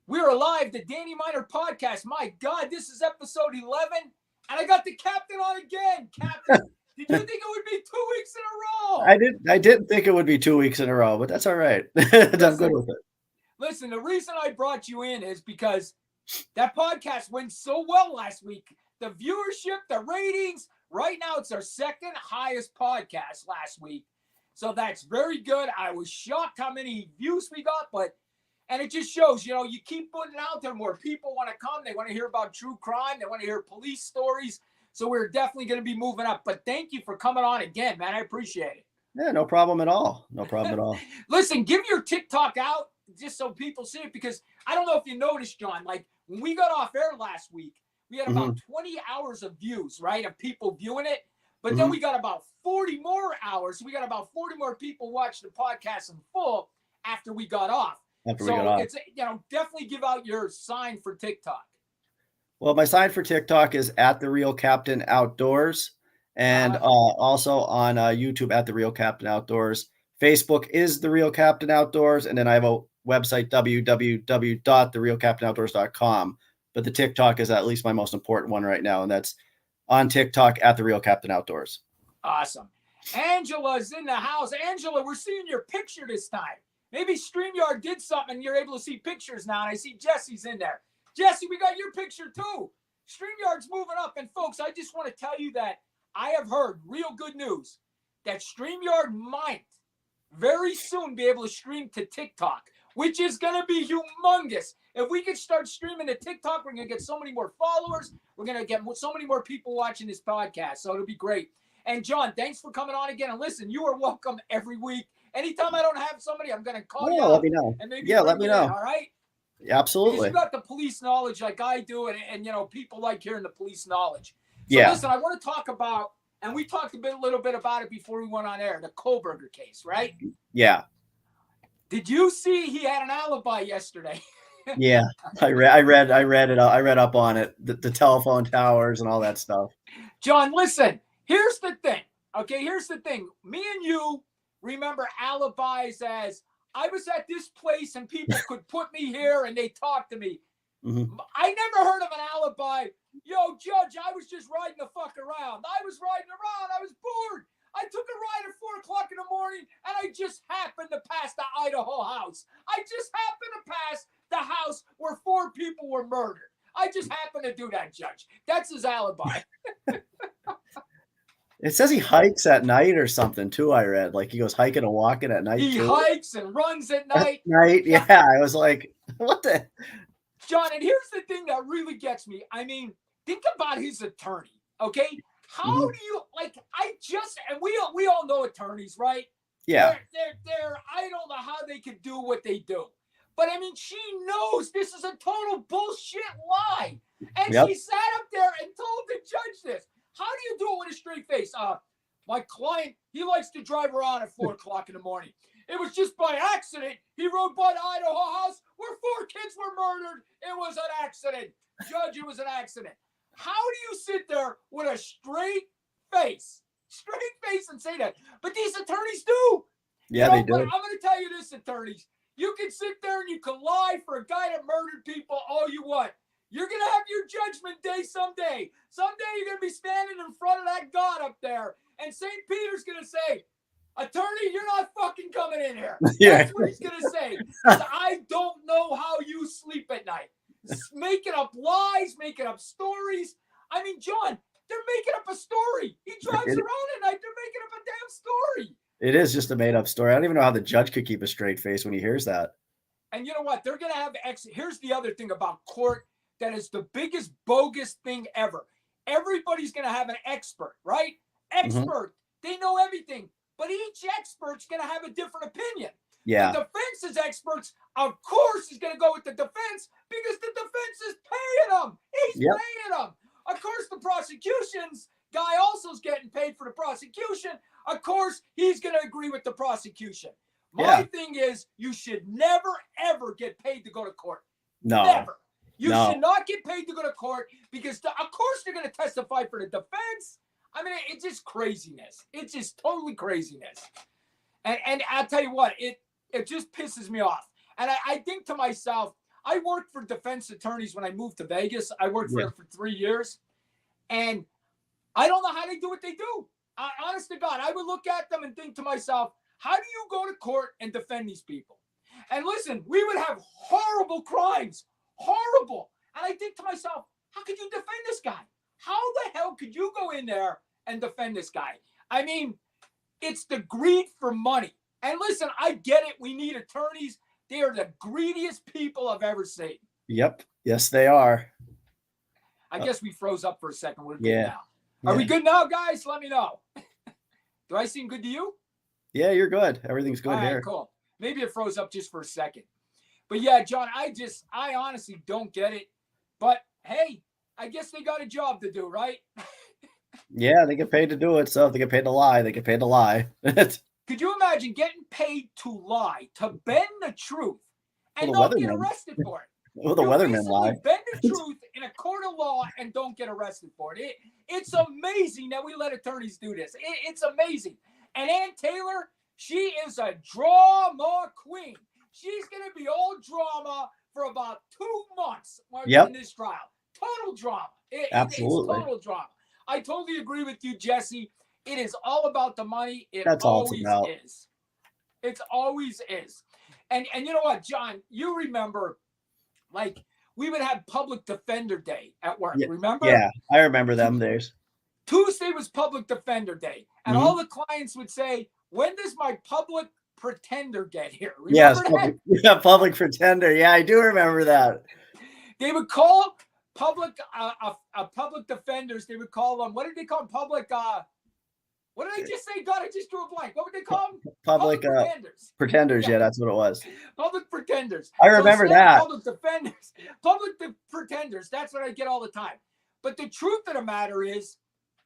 We are live, the Danny Miner podcast. My God, this is episode 11, and I got the captain on again. Captain, did you think it would be 2 weeks in a row? I didn't think it would be 2 weeks in a row, but that's all right. I'm good with it. Listen, the reason I brought you in is because that podcast went so well last week. The viewership, the ratings, right now it's our second highest podcast last week. So that's very good. I was shocked how many views we got, and it just shows, you keep putting it out there more. People want to come. They want to hear about true crime. They want to hear police stories. So we're definitely going to be moving up. But thank you for coming on again, man. I appreciate it. Yeah, no problem at all. No problem at all. Listen, give your TikTok out just so people see it, because I don't know if you noticed, John, like when we got off air last week, we had about 20 hours of views, right, of people viewing it. But then we got about 40 more hours. We got about 40 more people watch the podcast in full after we got off. It's, definitely give out your sign for TikTok. Well, my sign for TikTok is at The Real Captain Outdoors, and also on YouTube at The Real Captain Outdoors. Facebook is The Real Captain Outdoors, and then I have a website, www.therealcaptainoutdoors.com. But the TikTok is at least my most important one right now, and that's on TikTok at The Real Captain Outdoors. Awesome. Angela's in the house. Angela, we're seeing your picture this time. Maybe StreamYard did something and you're able to see pictures now. And I see Jesse's in there. Jesse, we got your picture too. StreamYard's moving up. And folks, I just want to tell you that I have heard real good news that StreamYard might very soon be able to stream to TikTok, which is going to be humongous. If we could start streaming to TikTok, we're going to get so many more followers. We're going to get so many more people watching this podcast. So it'll be great. And John, thanks for coming on again. And listen, you are welcome every week. Anytime I don't have somebody, I'm going to call you. Let me know. And maybe let me know. All right? Absolutely. Because you got the police knowledge like I do, and people like hearing the police knowledge. So listen, I want to talk about, and we talked a little bit about it before we went on air, the Kohlberger case, right? Yeah. Did you see he had an alibi yesterday? Yeah, I read it. I read up on it, the telephone towers and all that stuff. John, listen, here's the thing. Okay, here's the thing. Me and you remember alibis as I was at this place and people could put me here and they talked to me. I never heard of an alibi. Yo, Judge, I was just riding the fuck around. I was riding around. I was bored. I took a ride at 4 o'clock in the morning and I just happened to pass the Idaho house. I just happened to pass the house where 4 people were murdered. I just happened to do that, Judge. That's his alibi. It says he hikes at night or something too. I read like he goes hiking and walking at night. He hikes and runs at night. Yeah, I was like, what the? John, and here's the thing that really gets me. I mean, think about his attorney, okay? How do you and we all know attorneys, right? Yeah. They're I don't know how they can do what they do. But I mean, she knows this is a total bullshit lie. And she sat up there and told the judge this. How do you do it with a straight face? My client, he likes to drive around at 4 o'clock in the morning. It was just by accident. He rode by the Idaho house where 4 kids were murdered. It was an accident. Judge, it was an accident. How do you sit there with a straight face and say that? But these attorneys do. Yeah, they do. But I'm going to tell you this, attorneys. You can sit there and you can lie for a guy that murdered people all you want. You're going to have your judgment day someday. Someday you're going to be standing in front of that God up there. And St. Peter's going to say, attorney, you're not fucking coming in here. That's what he's going to say. I don't know how you sleep at night. Making up lies, making up stories. I mean, John, they're making up a story. He drives around at night. They're making up a damn story. It is just a made up story. I don't even know how the judge could keep a straight face when he hears that. And you know what? They're going to have here's the other thing about court that is the biggest bogus thing ever. Everybody's going to have an expert, right? Expert. They know everything. But each expert's going to have a different opinion. Yeah. The defense's experts, of course, is going to go with the defense because the defense is paying them. He's paying them. Of course, the prosecution's guy also is getting paid for the prosecution. Of course, he's going to agree with the prosecution. My thing is, you should never, ever get paid to go to court. No. Never. You should not get paid to go to court because, of course, they're going to testify for the defense. I mean, it's just craziness. It's just totally craziness. And I'll tell you what, it just pisses me off. And I think to myself, I worked for defense attorneys when I moved to Vegas. I worked for them for 3 years, and I don't know how they do what they do. Honest to God, I would look at them and think to myself, how do you go to court and defend these people? And listen, we would have horrible crimes, horrible. And I think to myself, how could you defend this guy? How the hell could you go in there and defend this guy? I mean, it's the greed for money. And listen, I get it. We need attorneys. They are the greediest people I've ever seen. Yep. Yes, they are. I guess we froze up for a second. We're good now. Yeah. Are we good now, guys? Let me know. Do I seem good to you? Yeah, you're good. Everything's good All right, here. cool. Maybe it froze up just for a second. But yeah, John, I honestly don't get it. But hey, I guess they got a job to do, right? Yeah, they get paid to do it. So if they get paid to lie, they get paid to lie. Could you imagine getting paid to lie, to bend the truth, and Well, not get arrested for it? Well, the weathermen lie. Bend the truth in a court of law and don't get arrested for it. It's amazing that we let attorneys do this. It's amazing. And Ann Taylor, she is a drama queen. She's going to be all drama for about 2 months in this trial. Total drama. Absolutely. It's total drama. I totally agree with you, Jesse. It is all about the money. That's always is. It always is. And you know what, John? You remember, like, we would have Public Defender Day at work. Yeah. Remember? Yeah, I remember them days. Tuesday was Public Defender Day. And all the clients would say, when does my public pretender get here? Remember that? Public pretender. Yeah, I do remember that. They would call public defenders. They would call them, what did they call them? Public, what did I just say? God, I just drew a blank. What would they call them? Public pretenders. Pretenders, yeah, that's what it was. Public pretenders. I remember that. Public defenders. Pretenders. That's what I get all the time. But the truth of the matter is,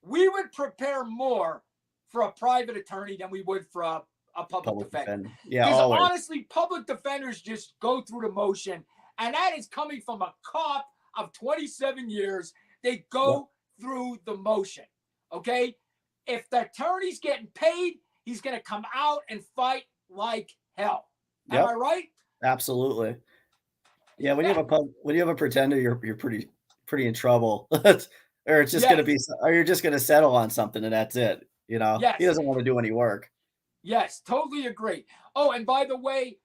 we would prepare more for a private attorney than we would for a public defender. Yeah, because always. honestly, public defenders just go through the motion, and that is coming from a cop of 27 years. They go through the motion. Okay, if the attorney's getting paid, he's going to come out and fight like hell. Am I right? Absolutely. Yeah, when you have a pretender, you're pretty in trouble. Or it's just going to be, or you're just going to settle on something and that's it. You know, he doesn't want to do any work. Yes, totally agree. Oh, and by the way,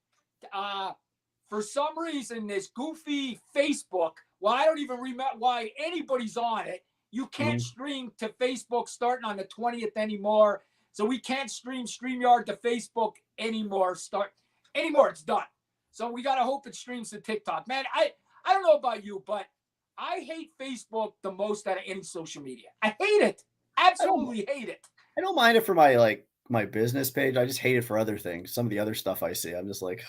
for some reason, this goofy Facebook, well, I don't even remember why anybody's on it. You can't stream to Facebook starting on the 20th anymore. So we can't stream StreamYard to Facebook anymore. It's done. So we got to hope it streams to TikTok. Man, I don't know about you, but I hate Facebook the most out of any social media. I hate it. Absolutely hate it. I don't mind it for my business page. I just hate it for other things. Some of the other stuff I see, I'm just like,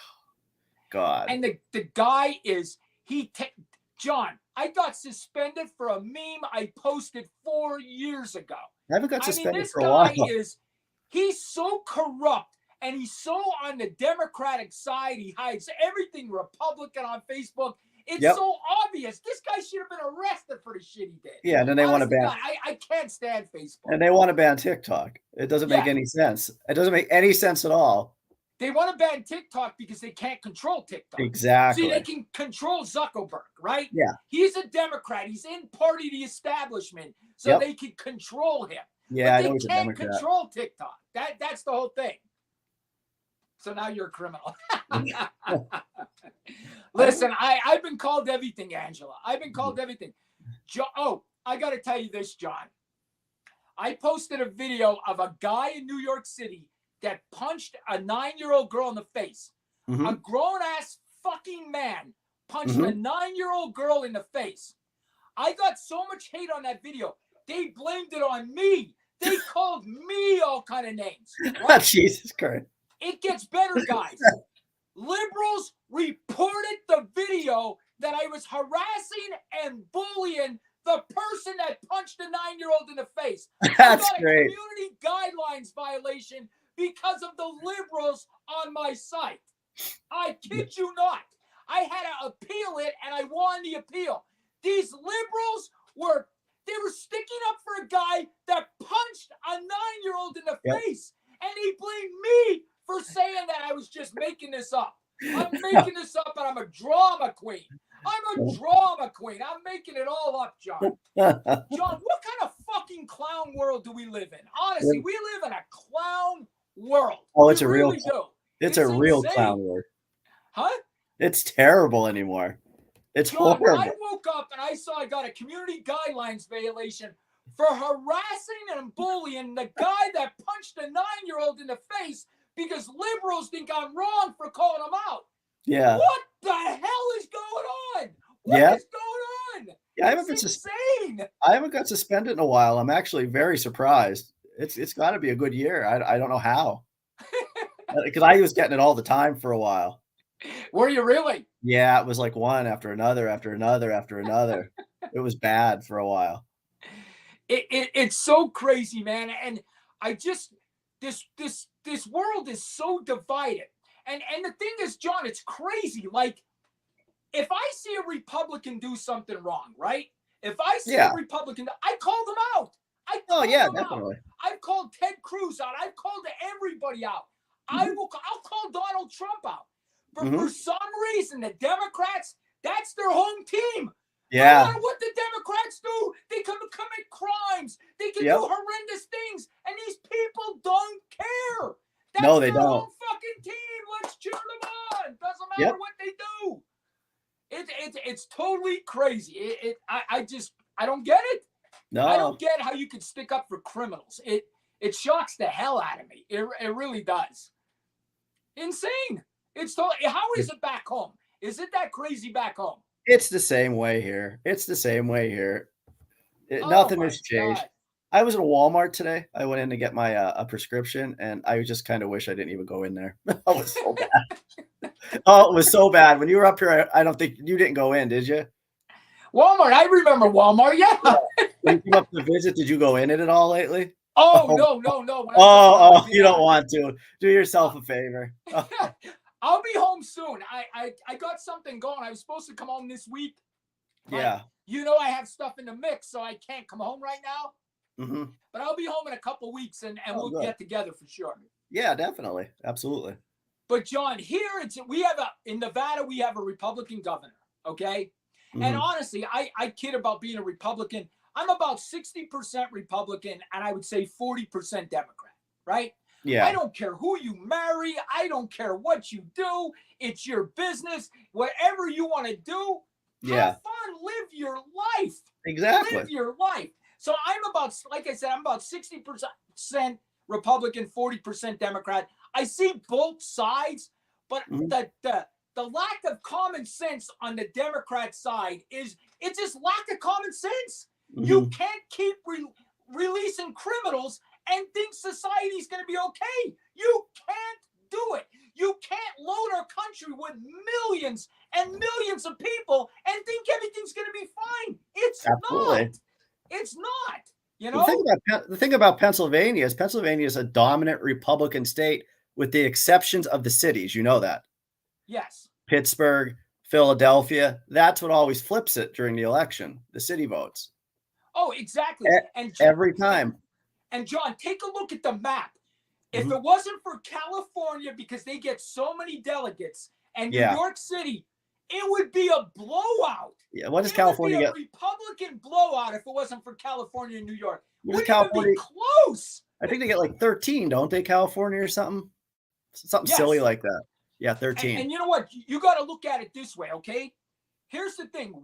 God. And the guy is, John, I got suspended for a meme I posted 4 years ago. I haven't got suspended for a while. He's so corrupt and he's so on the Democratic side. He hides everything Republican on Facebook. It's so obvious. This guy should have been arrested for the shit he did. Yeah, and then they want to ban. I can't stand Facebook. And they want to ban TikTok. It doesn't make any sense. It doesn't make any sense at all. They want to ban TikTok because they can't control TikTok. Exactly. See, they can control Zuckerberg, right? Yeah. He's a Democrat. He's in party the establishment, so they can control him. Yeah, but I know he's a Democrat. They can't control TikTok. That's the whole thing. So now you're a criminal. Listen, I've been called everything, Angela. I've been called everything. I got to tell you this, John. I posted a video of a guy in New York City that punched a 9-year-old girl in the face. A grown-ass fucking man punched a 9-year-old girl in the face. I got so much hate on that video. They blamed it on me. They called me all kind of names. Right? Jesus Christ. It gets better, guys. Liberals reported the video that I was harassing and bullying the person that punched a 9-year-old in the face. That's I got great. A community guidelines violation because of the liberals on my site. I kid you not. I had to appeal it, and I won the appeal. These liberals were sticking up for a guy that punched a 9-year-old in the face, and he blamed me for saying that I was just making this up. I'm making this up, and I'm a drama queen. I'm a drama queen. I'm making it all up, John. John, what kind of fucking clown world do we live in? Honestly, we live in a clown world. Oh, it's we a real. really do. It's a real insane. clown world. Huh? It's terrible anymore. It's John, horrible. I woke up and I saw I got a community guidelines violation for harassing and bullying the guy that punched a 9-year-old in the face because liberals think I'm wrong for calling him out. Yeah. What the hell is going on? What is going on? Yeah, insane. I haven't got suspended in a while. I'm actually very surprised. It's got to be a good year. I don't know how. Because I was getting it all the time for a while. Were you really? Yeah, it was like one after another, after another, after another. It was bad for a while. It's so crazy, man. And I just this world is so divided. And the thing is, John, it's crazy. Like, if I see a Republican do something wrong, right? If I see a Republican, I call them out. Definitely. I've called Ted Cruz out. I've called everybody out. Mm-hmm. I'll call Donald Trump out. But for some reason, the Democrats, that's their home team. Yeah. No matter what the Democrats do, they can commit crimes. They can do horrendous things. And these people don't care. That's they their don't. whole fucking team. Let's cheer them on. Doesn't matter what they do. It's totally crazy. I don't get it. No. I don't get how you could stick up for criminals. It shocks the hell out of me. It really does. Insane. It's totally. How is it back home? Is it that crazy back home? It's the same way here. Nothing has changed. God. I was at a Walmart today. I went in to get my a prescription, and I just kind of wish I didn't even go in there. It was so bad. Oh, it was so bad. When you were up here, I don't think you didn't go in, did you? Walmart. I remember Walmart. Yeah. When you came up to visit, did you go in it at all lately? No. Oh, you don't want to. Do yourself a favor. I'll be home soon. I got something going. I was supposed to come home this week. Yeah. You know I have stuff in the mix, so I can't come home right now. Mm-hmm. But I'll be home in a couple weeks, and we'll get together for sure. Yeah, definitely. Absolutely. But John, here in Nevada, we have a Republican governor, okay? Mm-hmm. And honestly, I kid about being a Republican. I'm about 60% Republican, and I would say 40% Democrat, right? Yeah. I don't care who you marry. I don't care what you do. It's your business. Whatever you want to do, have fun. Live your life. Exactly. Live your life. So I'm about 60% Republican, 40% Democrat. I see both sides, but the lack of common sense on the Democrat side it's just lack of common sense. Mm-hmm. You can't keep releasing criminals and think society's going to be okay. You can't do it. You can't load our country with millions and millions of people and think everything's going to be fine. It's not. It's not. You know? The thing about Pennsylvania is a dominant Republican state with the exceptions of the cities. You know that? Yes. Pittsburgh, Philadelphia. That's what always flips it during the election, the city votes. Oh, exactly. And every time. And John, take a look at the map. If it wasn't for California, because they get so many delegates, and New York City, it would be a blowout. Yeah, what does California get? It would be a Republican blowout if it wasn't for California and New York. Wouldn't California even be close? I think they get like 13, don't they, California or something? Something silly like that. Yeah, 13. And you know what? You got to look at it this way, okay? Here's the thing.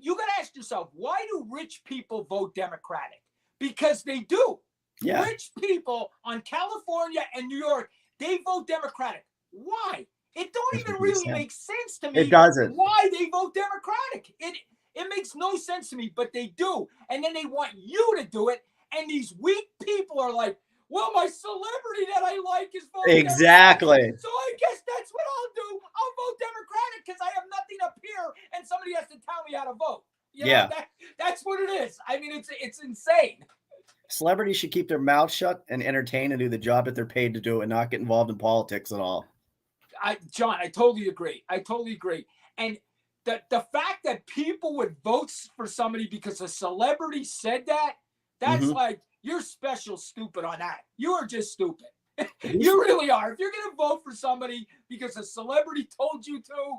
You got to ask yourself, why do rich people vote Democratic? Because they do. Yeah. Rich people on California and New York, they vote Democratic. Why? It don't even really make sense to me. It doesn't. Why they vote Democratic. It makes no sense to me, but they do. And then they want you to do it. And these weak people are like, well, my celebrity that I like is voting exactly. Democratic. So I guess that's what I'll do. I'll vote Democratic because I have nothing up here and somebody has to tell me how to vote. You know, that's what it is. I mean, it's insane. Celebrities should keep their mouth shut and entertain and do the job that they're paid to do and not get involved in politics at all. John, I totally agree. And the fact that people would vote for somebody because a celebrity said that, that's like, you're special stupid on that. You are just stupid. You really are. If you're going to vote for somebody because a celebrity told you to,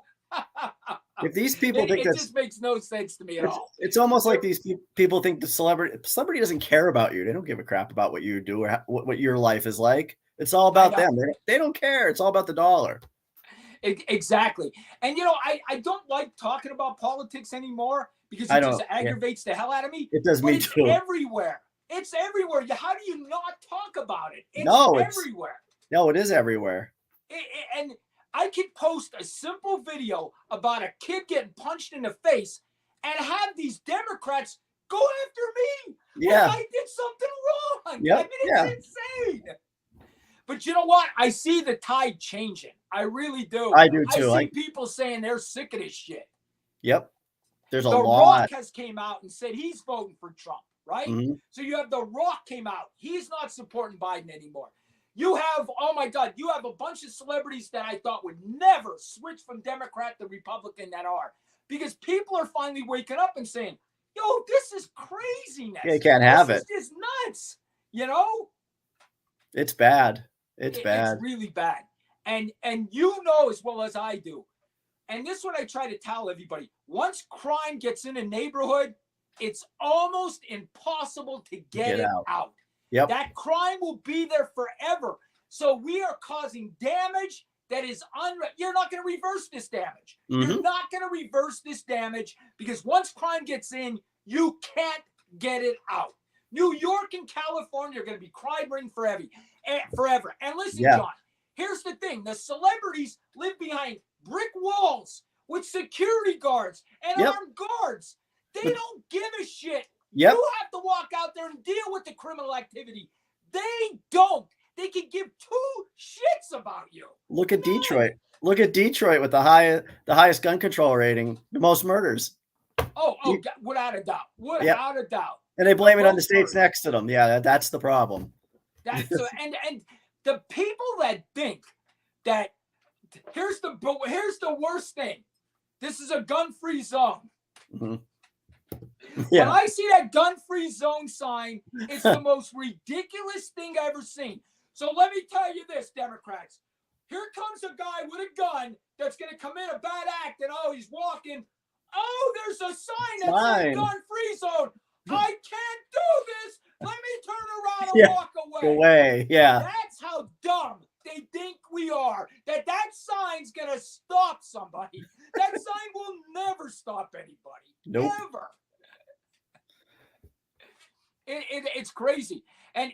If these people think it that's, just makes no sense to me at all. it's almost like these people think the celebrity doesn't care about you. They don't give a crap about what you do or what your life is like. It's all about them. They don't care. It's all about the dollar. Exactly. And I don't like talking about politics anymore because it just aggravates the hell out of me. It does me too. It's everywhere. It's everywhere. How do you not talk about it? It's everywhere. No, it is everywhere. And I could post a simple video about a kid getting punched in the face and have these Democrats go after me. Yeah. When I did something wrong. Yep. I mean, it's insane. But you know what? I see the tide changing. I really do. I do too. I see people saying they're sick of this shit. Yep. There's a lot. The Rock has came out and said he's voting for Trump, right? Mm-hmm. So you have The Rock came out. He's not supporting Biden anymore. You have, oh my God, you have a bunch of celebrities that I thought would never switch from Democrat to Republican that are. Because people are finally waking up and saying, yo, this is craziness. Yeah, you can't have it. This is nuts. You know? It's bad. It's bad. It's really bad. And you know as well as I do. And this is what I try to tell everybody. Once crime gets in a neighborhood, it's almost impossible to get it out. Yep. That crime will be there forever. So we are causing damage that is you're not going to reverse this damage. Mm-hmm. You're not going to reverse this damage because once crime gets in, you can't get it out. New York and California are going to be crime-ridden forever. And listen, John, here's the thing. The celebrities live behind brick walls with security guards and armed guards. They don't give a shit. Yep. You have to walk out there and deal with the criminal activity. They don't. They can give two shits about you. Look at Detroit. Look at Detroit with the highest gun control rating, the most murders. Oh, without a doubt. Without a doubt. And they blame it on the states next to them. Yeah, that's the problem. And the people that think that here's the worst thing. This is a gun-free zone. Mm-hmm. Yeah. When I see that gun-free zone sign, it's the most ridiculous thing I've ever seen. So let me tell you this, Democrats. Here comes a guy with a gun that's going to commit a bad act, and he's walking. Oh, there's a sign that says gun-free zone. I can't do this. Let me turn around and walk away. Yeah. That's how dumb they think we are. That sign's going to stop somebody. That sign will never stop anybody. Nope. Never. It's crazy. And,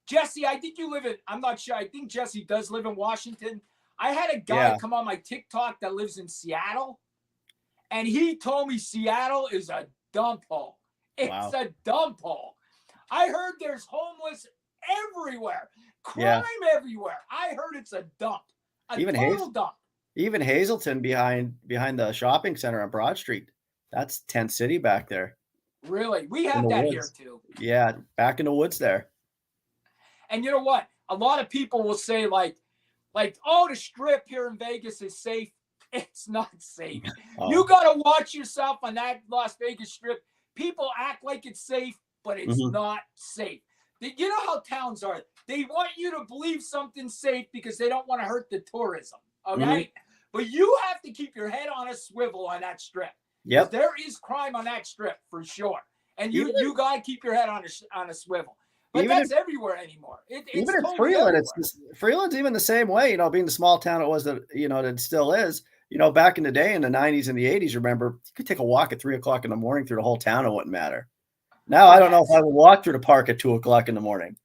Jesse, I think you live in, I'm not sure. I think Jesse does live in Washington. I had a guy come on my TikTok that lives in Seattle. And he told me Seattle is a dump hole. It's a dump hole. I heard there's homeless everywhere. Crime everywhere. I heard it's a dump. Total dump. Even Hazleton behind the shopping center on Broad Street. That's tent city back there. Really? We have that here too. Yeah, back in the woods there. And you know what? A lot of people will say like, oh, the strip here in Vegas is safe. It's not safe. You got to watch yourself on that Las Vegas strip. People act like it's safe, but it's not safe. You know how towns are. They want you to believe something's safe because they don't want to hurt the tourism. Okay? But you have to keep your head on a swivel on that strip. Yep. There is crime on that strip for sure. And you got to keep your head on a swivel. But that's everywhere anymore. Even in Freeland, Freeland's even the same way, being the small town it was that it still is. Back in the day in the 90s and the 80s, remember, you could take a walk at 3:00 in the morning through the whole town. It wouldn't matter. Now, I don't know if I would walk through the park at 2:00 in the morning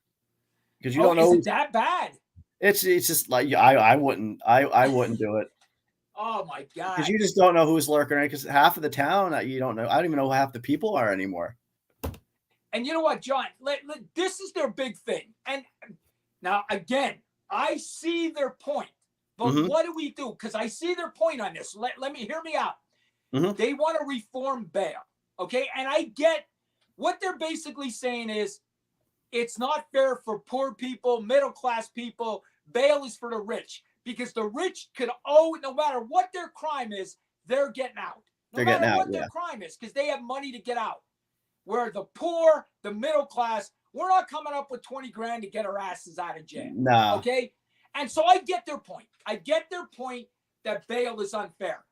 because you don't know. Is it that bad? It's just like I wouldn't do it. Oh my God. Because you just don't know who's lurking. Because half of the town, you don't know. I don't even know who half the people are anymore. And you know what, John? This is their big thing. And now, again, I see their point. But what do we do? Because I see their point on this. Let me hear me out. They want to reform bail. Okay. And I get what they're basically saying is it's not fair for poor people, middle class people. Bail is for the rich because the rich could no matter what their crime is, they're getting out. No matter what their crime is, because they have money to get out. Where the poor, the middle class, We're not coming up with 20 grand to get our asses out of jail. No. Okay. And so I get their point. I get their point that bail is unfair.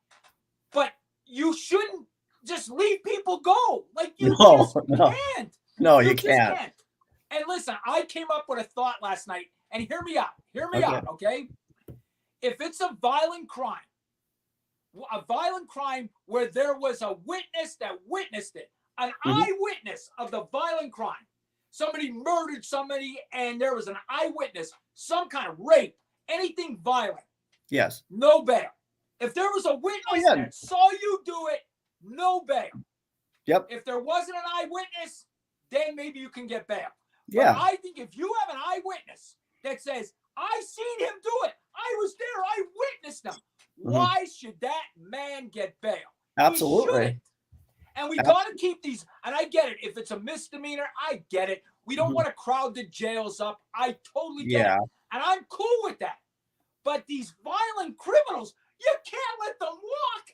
But you shouldn't just leave people go. Like, you just can't. No, you can't. And listen, I came up with a thought last night, and hear me out. Hear me out, okay? If it's a violent crime where there was a witness that witnessed it, an eyewitness of the violent crime, somebody murdered somebody and there was an eyewitness, some kind of rape, anything violent. Yes. No bail. If there was a witness that saw you do it, no bail. Yep. If there wasn't an eyewitness, then maybe you can get bail. Yeah. But I think if you have an eyewitness that says, I seen him do it, I was there, I witnessed him, why should that man get bail? Absolutely. And we got to keep these, and I get it. If it's a misdemeanor, I get it. We don't want to crowd the jails up. I totally get it. And I'm cool with that. But these violent criminals, you can't let them walk.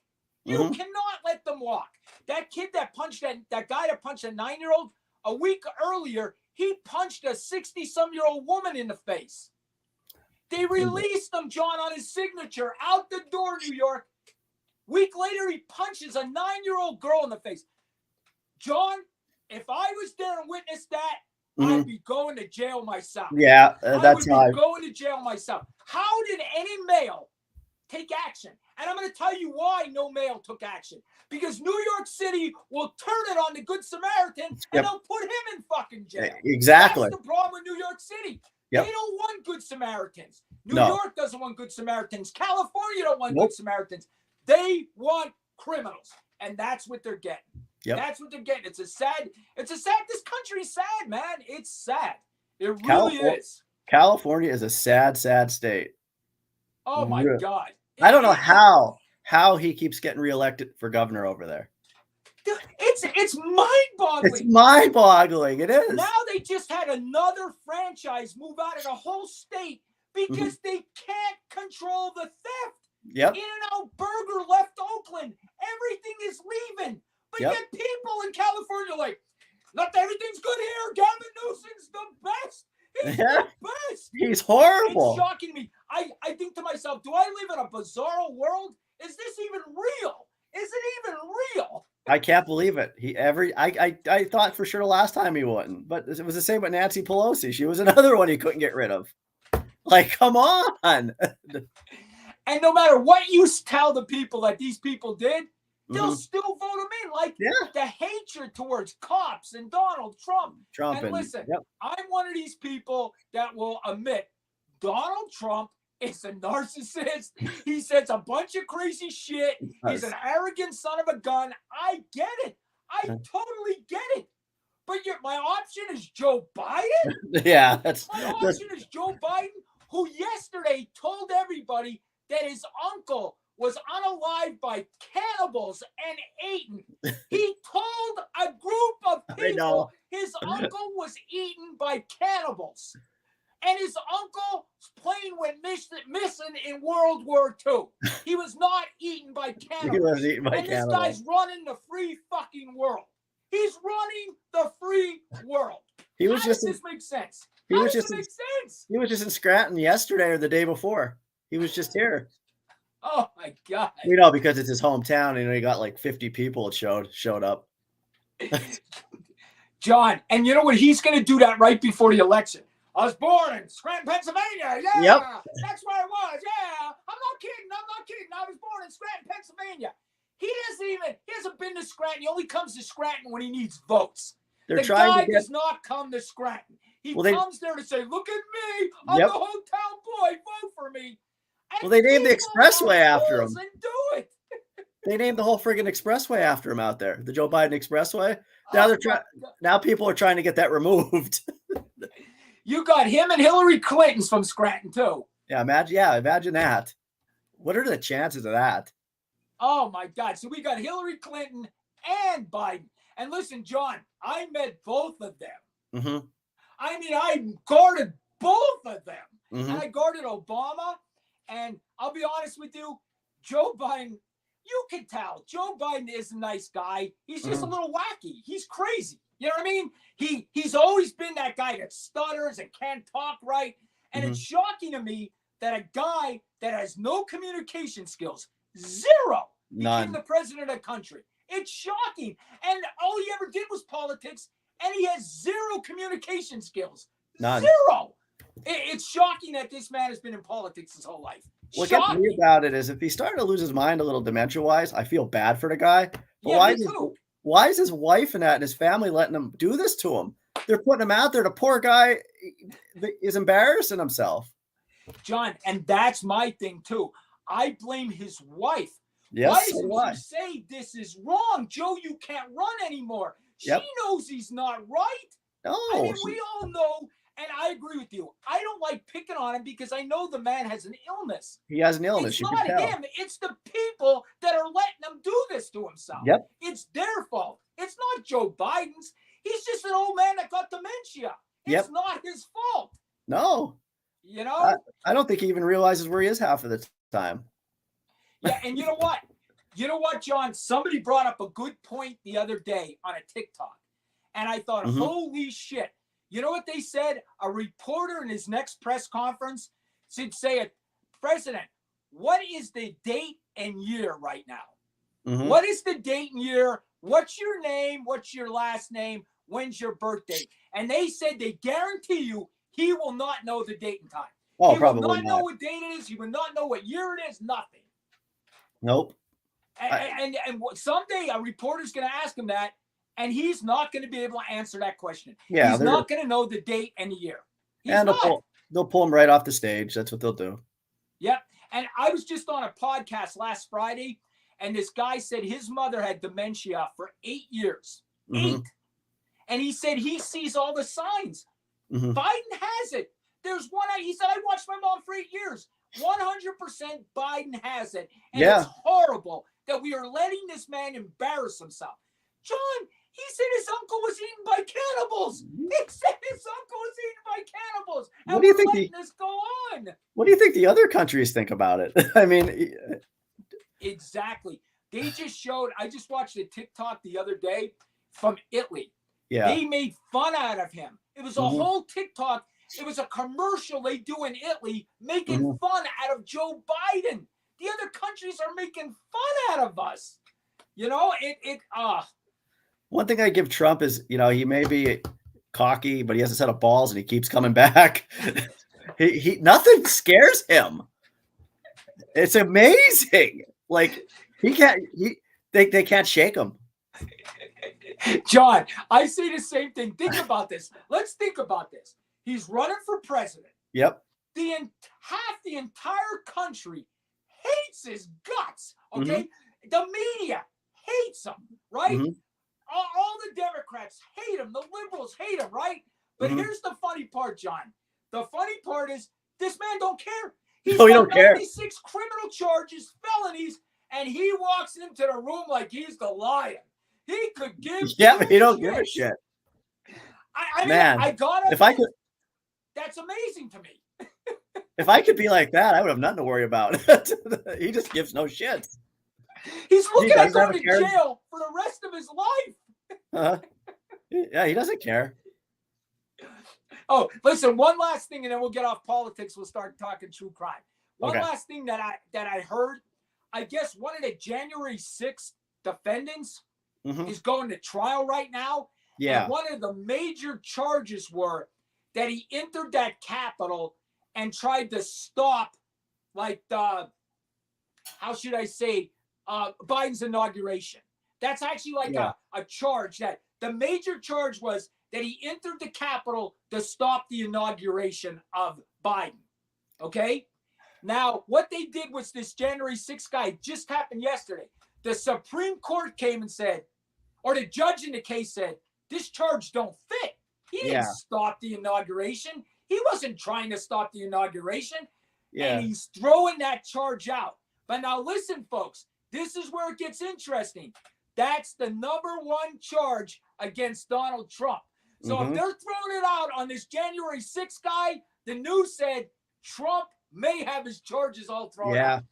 You cannot let them walk. That kid that punched that guy that punched a 9-year-old, a week earlier, he punched a 60-some-year-old woman in the face. They released him, John, on his signature, out the door, New York. Week later, he punches a 9-year-old girl in the face. John, if I was there and witnessed that, I'd be going to jail myself. Yeah, that's I would be going to jail myself. How did any male take action? And I'm going to tell you why no male took action. Because New York City will turn it on the Good Samaritan and they'll put him in fucking jail. Exactly. That's the problem with New York City. They don't want Good Samaritans. New York doesn't want Good Samaritans. California don't want Good Samaritans. They want criminals. And that's what they're getting. That's what they're getting. It's a sad, this country's sad, man. It's sad. It really is. California is a sad, sad state. Oh my God. I don't know how he keeps getting reelected for governor over there. It's mind-boggling. It's mind-boggling. It is. Now they just had another franchise move out of the whole state because they can't control the theft. In-N-Out Burger left Oakland. Everything is leaving. But yet people in California are like, not everything's good here. Gavin Newsom's the best. He's the best. He's horrible. It's shocking me. I think to myself, do I live in a bizarro world? Is this even real? Is it even real? I can't believe it. I thought for sure last time he wouldn't, but it was the same with Nancy Pelosi. She was another one he couldn't get rid of. Like, come on. And no matter what you tell the people that these people did, they'll still vote him in. Like the hatred towards cops and Donald Trump. And listen, I'm one of these people that will admit Donald Trump is a narcissist. He says a bunch of crazy shit. He's an arrogant son of a gun. I get it. I totally get it. But my option is Joe Biden? My option is Joe Biden, who yesterday told everybody that his uncle was unalived by cannibals and eaten. He told a group of people his uncle was eaten by cannibals. And his uncle's plane went missing in World War II. He was not eaten by cannibals. He was eaten by cannibals. This guy's running the free fucking world. He's running the free world. How does this make sense? How does it make sense? He was just in Scranton yesterday or the day before. He was just here. Oh my God. You know, because it's his hometown, and he got like 50 people showed up. John, and you know what? He's going to do that right before the election. I was born in Scranton, Pennsylvania. Yeah, that's where I was. Yeah, I'm not kidding. I was born in Scranton, Pennsylvania. He hasn't been to Scranton. He only comes to Scranton when he needs votes. The guy does not come to Scranton. He comes there to say, look at me. I'm the hometown boy. Vote for me. And they named the expressway after him. And do it. They named the whole friggin' expressway after him out there. The Joe Biden Expressway. Now people are trying to get that removed. You got him and Hillary Clinton's from Scranton too. Imagine that. What are the chances of that? Oh my God. So we got Hillary Clinton and Biden. And listen, John, I met both of them. I mean, I guarded both of them. And I guarded Obama. And I'll be honest with you, Joe Biden, you can tell Joe Biden is a nice guy. He's just a little wacky. He's crazy. You know what I mean? He's always been that guy that stutters and can't talk right. And it's shocking to me that a guy that has no communication skills, zero, became the president of the country. It's shocking. And all he ever did was politics, and he has zero communication skills. None. Zero. It's shocking that this man has been in politics his whole life. What gets me about it is if he's starting to lose his mind a little dementia-wise, I feel bad for the guy. But why is his wife and his family letting him do this to him? They're putting him out there. The poor guy is embarrassing himself. John, and that's my thing too. I blame his wife. Yes, why doesn't she say this is wrong? Joe, you can't run anymore. She knows he's not right. No, I mean, we all know, and I agree with you. I don't like picking on him because I know the man has an illness. He has an illness. It's not him. It's the people that are letting him do this to himself. Yep. It's their fault. It's not Joe Biden's. He's just an old man that got dementia. It's not his fault. No. You know? I don't think he even realizes where he is half of the time. Yeah, and you know what? You know what, John? Somebody brought up a good point the other day on a TikTok. And I thought, holy shit. You know what they said? A reporter in his next press conference should say, President, what is the date and year right now? What is the date and year? What's your name? What's your last name? When's your birthday? And they said they guarantee you he will not know the date and time. Oh, he probably will not not know what date it is. He will not know what year it is. Nothing. Nope. And someday a reporter's going to ask him that, and he's not going to be able to answer that question. Yeah, he's not going to know the date and the year. And they'll pull him right off the stage. That's what they'll do. Yep. And I was just on a podcast last Friday, and this guy said his mother had dementia for 8 years. 8. And he said he sees all the signs. Biden has it. There's one. He said, I watched my mom for 8 years. 100% Biden has it. And it's horrible that we are letting this man embarrass himself. John, he said his uncle was eaten by cannibals. He said his uncle was eaten by cannibals. And what do you think this go on? What do you think the other countries think about it? I mean, exactly. They just showed, I just watched a TikTok the other day from Italy. Yeah. They made fun out of him. It was a whole TikTok. It was a commercial they do in Italy making fun out of Joe Biden. The other countries are making fun out of us. You know, One thing I give Trump is, he may be cocky, but he has a set of balls and he keeps coming back. he nothing scares him. It's amazing. Like they can't shake him. John, I say the same thing. Think about this. Let's think about this. He's running for president. Yep. Half the entire country hates his guts. Okay. The media hates him, right? All the Democrats hate him. The liberals hate him, right? But here's the funny part, John. The funny part is this man don't care. He's got 96 criminal charges, felonies, and he walks into the room like he's the lion. He could give but he don't give a shit. I mean, I gotta. If I could, that's amazing to me. If I could be like that, I would have nothing to worry about. He just gives no shit. He's looking at going to jail for the rest of his life. Yeah, he doesn't care. Oh, listen, one last thing, and then we'll get off politics. We'll start talking true crime. One last thing that I heard. I guess one of the January 6th defendants is going to trial right now. Yeah. And one of the major charges were that he entered that Capitol and tried to stop, like, how should I say, Biden's inauguration. That's actually like a charge. That the major charge was that he entered the Capitol to stop the inauguration of Biden. Okay? Now, what they did was this January 6th guy just happened yesterday. The Supreme Court came and said, or the judge in the case said, this charge don't fit. He didn't stop the inauguration. He wasn't trying to stop the inauguration. And he's throwing that charge out. But now listen, folks, this is where it gets interesting. That's the number one charge against Donald Trump. So if they're throwing it out on this January 6th guy, the news said Trump may have his charges all thrown out.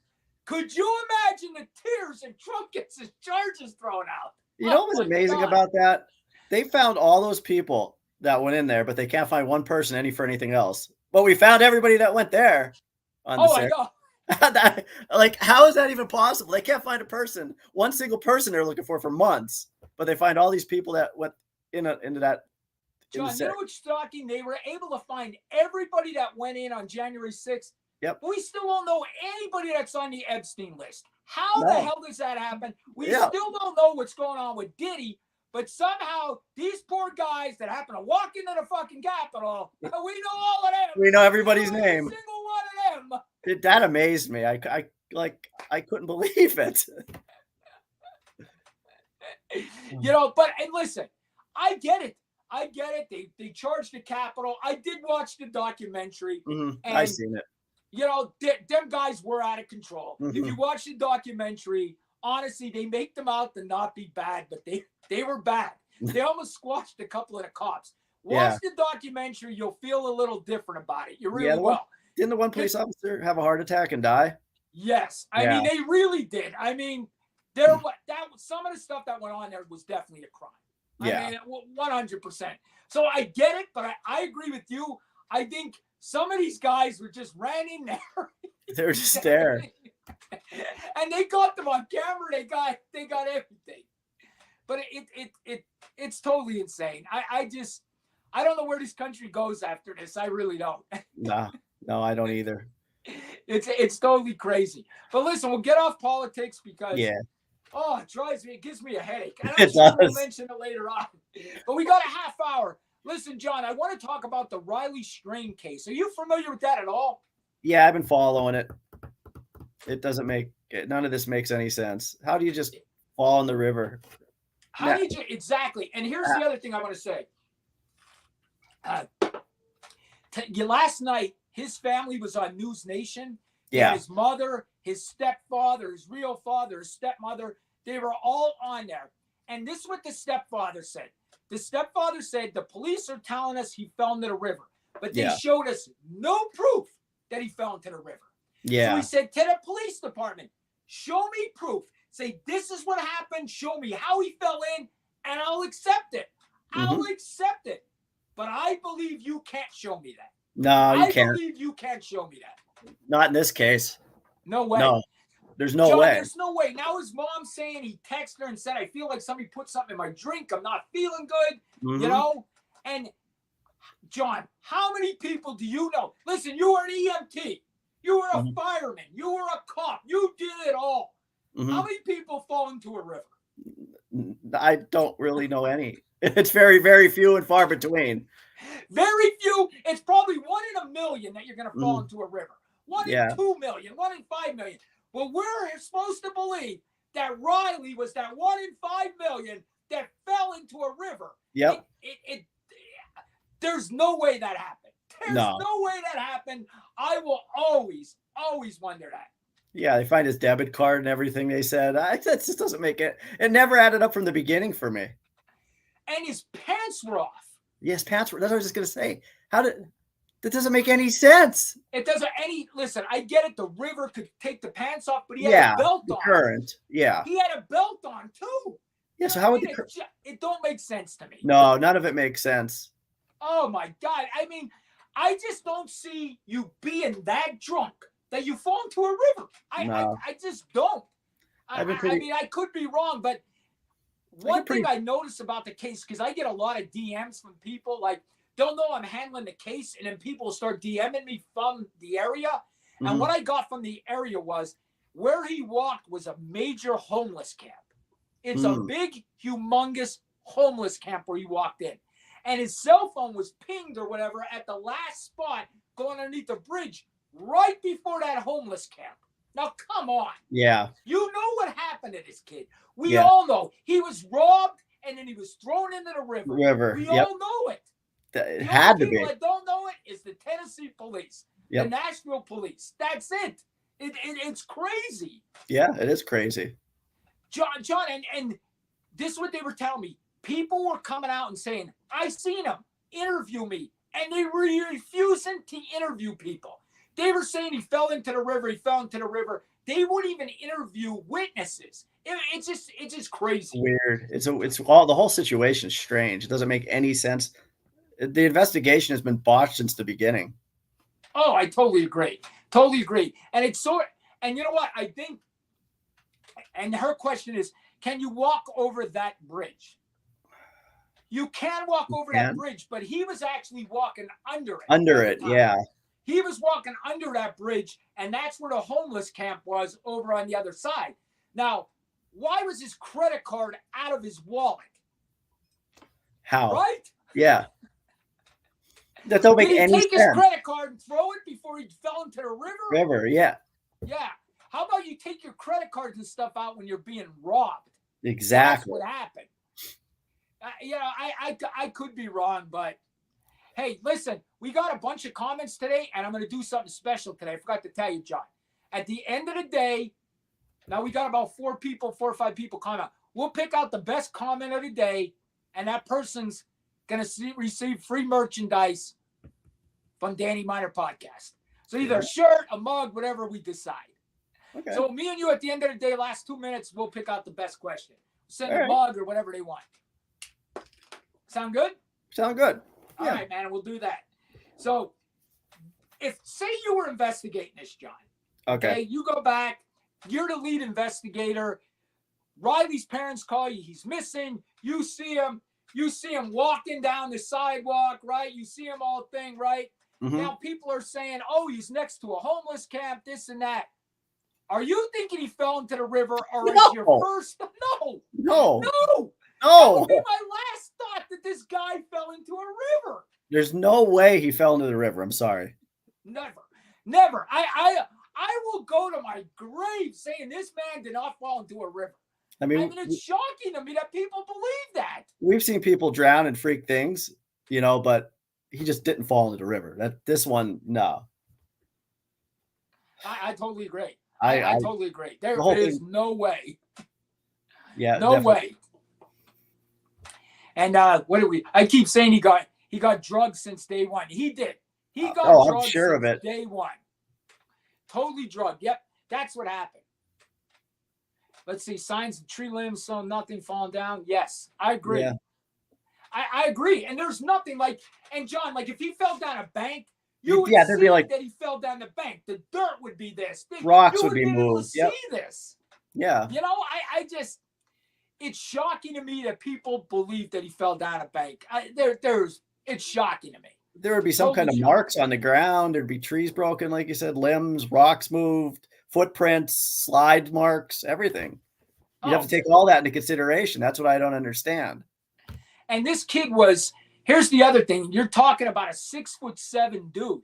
Could you imagine the tears if Trump gets his charges thrown out? You know what was amazing about that? They found all those people that went in there, but they can't find one person for anything else. But we found everybody that went there on the Oh, I six. know. Like, how is that even possible? They can't find a person, one single person they're looking for months, but they find all these people that went into that. John, you know what's shocking? They were able to find everybody that went in on January 6th. Yep. But we still don't know anybody that's on the Epstein list. How No. the hell does that happen? We still don't know what's going on with Diddy, but somehow these poor guys that happen to walk into the fucking Capitol, we know all of them. We know everybody's name. Every single one of them. That amazed me. I couldn't believe it. You know, but and listen, I get it. I get it. They charged the Capitol. I did watch the documentary. Mm-hmm. And, I've seen it. You know, them guys were out of control. Mm-hmm. If you watch the documentary, honestly, they make them out to not be bad, but they were bad. They almost squashed a couple of the cops. Watch the documentary, you'll feel a little different about it. You really will. Didn't the one police officer have a heart attack and die? Yes. I mean, they really did. I mean, some of the stuff that went on there was definitely a crime. Yeah. I mean, 100%. So I get it, but I agree with you. I think some of these guys were just ran in there. They were just there. And they got them on camera. They got everything. But it's totally insane. I don't know where this country goes after this. I really don't. No, I don't either. It's totally crazy. But listen, we'll get off politics because oh, it drives me. It gives me a headache. And I'm sure we'll mention it later on. But we got a half hour. Listen, John, I want to talk about the Riley Strain case. Are you familiar with that at all? Yeah, I've been following it. It doesn't none of this makes any sense. How do you just fall in the river? How did you exactly? And here's the other thing I want to say. Last night, his family was on News Nation. Yeah. His mother, his stepfather, his real father, his stepmother, they were all on there. And this is what the stepfather said. The stepfather said, the police are telling us he fell into the river, but they showed us no proof that he fell into the river. Yeah. So he said to the police department, show me proof. Say, this is what happened. Show me how he fell in, and I'll accept it. I'll accept it. But I believe you can't show me that. No, you can't. I believe you can't show me that. Not in this case. No way. No, there's no John, way. There's no way. Now his mom's saying he texted her and said, I feel like somebody put something in my drink. I'm not feeling good, you know? And John, how many people do you know? Listen, you were an EMT. You were a fireman. You were a cop. You did it all. How many people fall into a river? I don't really know any. It's very, very few and far between. Very few. It's probably 1 in a million that you're going to fall into a river. 1 in 2 million, 1 in 5 million. Well, we're supposed to believe that Riley was that 1 in 5 million that fell into a river. Yep. There's no way that happened. There's no way that happened. I will always wonder that. Yeah, they find his debit card and everything. They said that just doesn't make it. It never added up from the beginning for me. And his pants were off. Yes, pants were. That's what I was just gonna say. That doesn't make any sense. It doesn't listen, I get it. The river could take the pants off, but he had a belt on. Current. Yeah. He had a belt on too. Yeah. So how would it don't make sense to me. No, none of it makes sense. Oh my God. I mean, I just don't see you being that drunk that you fall into a river. I just don't. I mean, I could be wrong, but one thing I notice about the case, because I get a lot of DMs from people like, they'll know I'm handling the case, and then people start DMing me from the area. And what I got from the area was where he walked was a major homeless camp. It's a big, humongous homeless camp where he walked in. And his cell phone was pinged or whatever at the last spot going underneath the bridge right before that homeless camp. Now, come on. Yeah. You know what happened to this kid. We all know. He was robbed, and then he was thrown into the river. We all know it. It had to be. People that don't know it is the Tennessee police, the Nashville police. That's it. It's crazy. Yeah, it is crazy. John, and this is what they were telling me. People were coming out and saying, I seen him. Interview me. And they were refusing to interview people. They were saying he fell into the river. They wouldn't even interview witnesses. It's just crazy. Weird. It's all, the whole situation is strange. It doesn't make any sense. The investigation has been botched since the beginning. Oh, I totally agree. Totally agree. And it's so, and you know what? I think, and her question is, can you walk over that bridge? You can walk over that bridge, but he was actually walking under it. Under it, yeah. He was walking under that bridge, and that's where the homeless camp was, over on the other side. Now, why was his credit card out of his wallet? How? Right? Yeah. That don't make any sense. Did he take his credit card and throw it before he fell into the river? River, yeah. Yeah. How about you take your credit cards and stuff out when you're being robbed? Exactly. That's what happened. I could be wrong, but hey, listen, we got a bunch of comments today, and I'm going to do something special today. I forgot to tell you, John. At the end of the day, now we got about 4 or 5 people comment. We'll pick out the best comment of the day, and that person's going to receive free merchandise from Danny Miner Podcast. So either a shirt, a mug, whatever we decide. Okay. So me and you, at the end of the day, last 2 minutes, we'll pick out the best question. Send a mug or whatever they want. Sound good? Sound good. All right, man, we'll do that. So say you were investigating this, John. Okay. You go back. You're the lead investigator. Riley's parents call you. He's missing. You see him. You see him walking down the sidewalk, right? You see him all thing, right? Mm-hmm. Now people are saying, oh, he's next to a homeless camp, this and that. Are you thinking he fell into the river, or is your first? No. That would be my last thought, that this guy fell into a river. There's no way he fell into the river. I'm sorry. Never. I will go to my grave saying this man did not fall into a river. I mean, it's shocking to me that people believe that. We've seen people drown and freak things, but he just didn't fall into the river. This one, no. I totally agree. I totally agree. There is no way. Yeah, no way. And I keep saying he got drugs since day one. He did. He got drugs since day one. Totally drugged. Yep, that's what happened. Let's see. Signs of tree limbs, so nothing falling down. Yes, I agree. Yeah. I agree. And there's nothing like. And John, like if he fell down a bank, you would see be like, that he fell down the bank. The dirt would be this. Rocks would be moved. See this. Yeah. I just. It's shocking to me that people believe that he fell down a bank. It's shocking to me. There would be some kind of marks on the ground. There'd be trees broken, like you said, limbs, rocks moved, footprints, slide marks, everything. You'd have to take all that into consideration. That's what I don't understand. And this kid here's the other thing. You're talking about a 6'7" dude.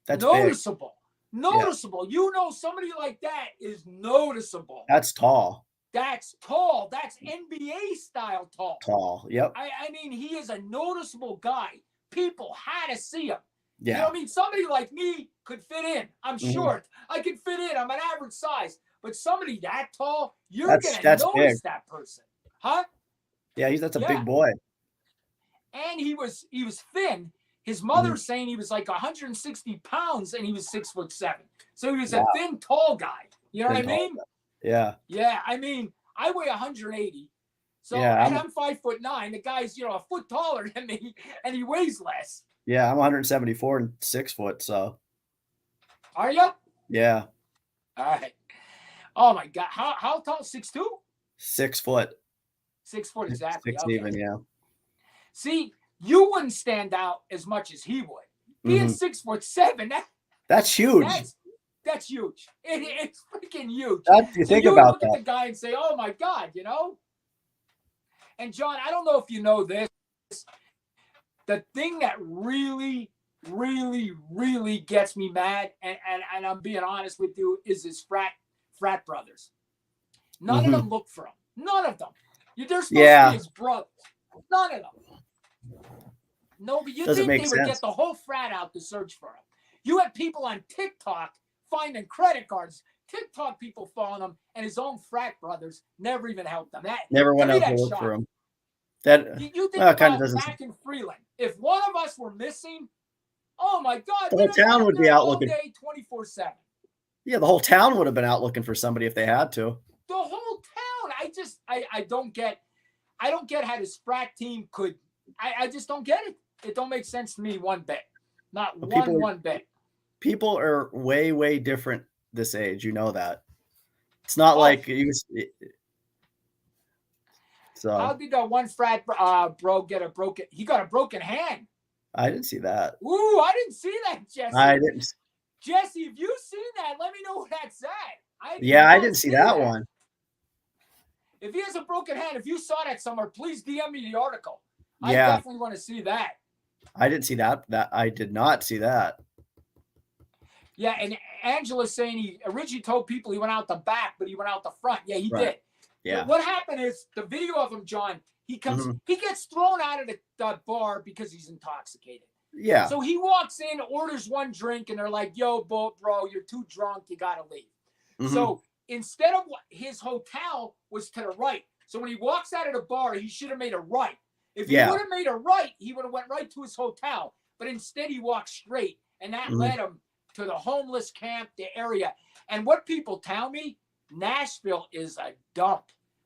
That's noticeable. Big. Noticeable. Yeah. Somebody like that is noticeable. That's tall. That's tall. That's NBA style tall. Tall, yep. I mean, he is a noticeable guy. People had to see him. Yeah. You know what I mean? Somebody like me could fit in. I'm short. I could fit in. I'm an average size. But somebody that tall, you're going to notice that person. Huh? Yeah, that's a big boy. And he was thin. His mother's saying he was like 160 pounds and he was 6'7". So he was a thin, tall guy. You know what I mean? Yeah. Yeah. I mean, I weigh 180. So and I'm 5'9". The guy's, a foot taller than me and he weighs less. Yeah, I'm 174 and 6 foot. So. Are you? Yeah. All right. Oh my God. How tall? 6'2"? 6 foot. 6 foot, exactly. 6 even, yeah. See, you wouldn't stand out as much as he would. Being 6'7", that's huge. That's huge. It's freaking huge. You think about look at the guy and say, "Oh my God," And John, I don't know if you know this. The thing that really, really, really gets me mad, and I'm being honest with you, is his frat brothers. None of them look for him. None of them. They're supposed to be his brothers. None of them. No, but you think they would get the whole frat out to search for him. You had people on TikTok finding credit cards. TikTok people following him, and his own frat brothers never even helped him. Never went out to look for him. You think kind of back in Freeland, if one of us were missing, oh my God, the whole town would be out looking. Day 24/7. Yeah, the whole town would have been out looking for somebody if they had to. The whole town. I don't get how this frat team could. I just don't get it. It don't make sense to me one bit. Not But one bit. people are way, way different this age. You know that. It's not Oh. like you. So How did that one frat bro get a broken? He got a broken hand. I didn't see that. Ooh, I didn't see that, Jesse. I didn't. Jesse, if you've seen that, let me know what that's at. I not didn't see that one. If he has a broken hand, if you saw that somewhere, please DM me the article. I Yeah. definitely want to see that. I didn't see that. I did not see that. Yeah, and Angela's saying he originally told people he went out the back, but he went out the front. Yeah, he Right. did. Yeah. But what happened is the video of him, John, he gets thrown out of the bar because he's intoxicated. Yeah. So he walks in, orders one drink, and they're like, yo, bro, you're too drunk. You got to leave. So instead of his hotel was to the right. So when he walks out of the bar, he should have made a right. If he would have made a right, he would have went right to his hotel. But instead, he walked straight, and that led him to the homeless camp, the area. And what people tell me, Nashville is a dump.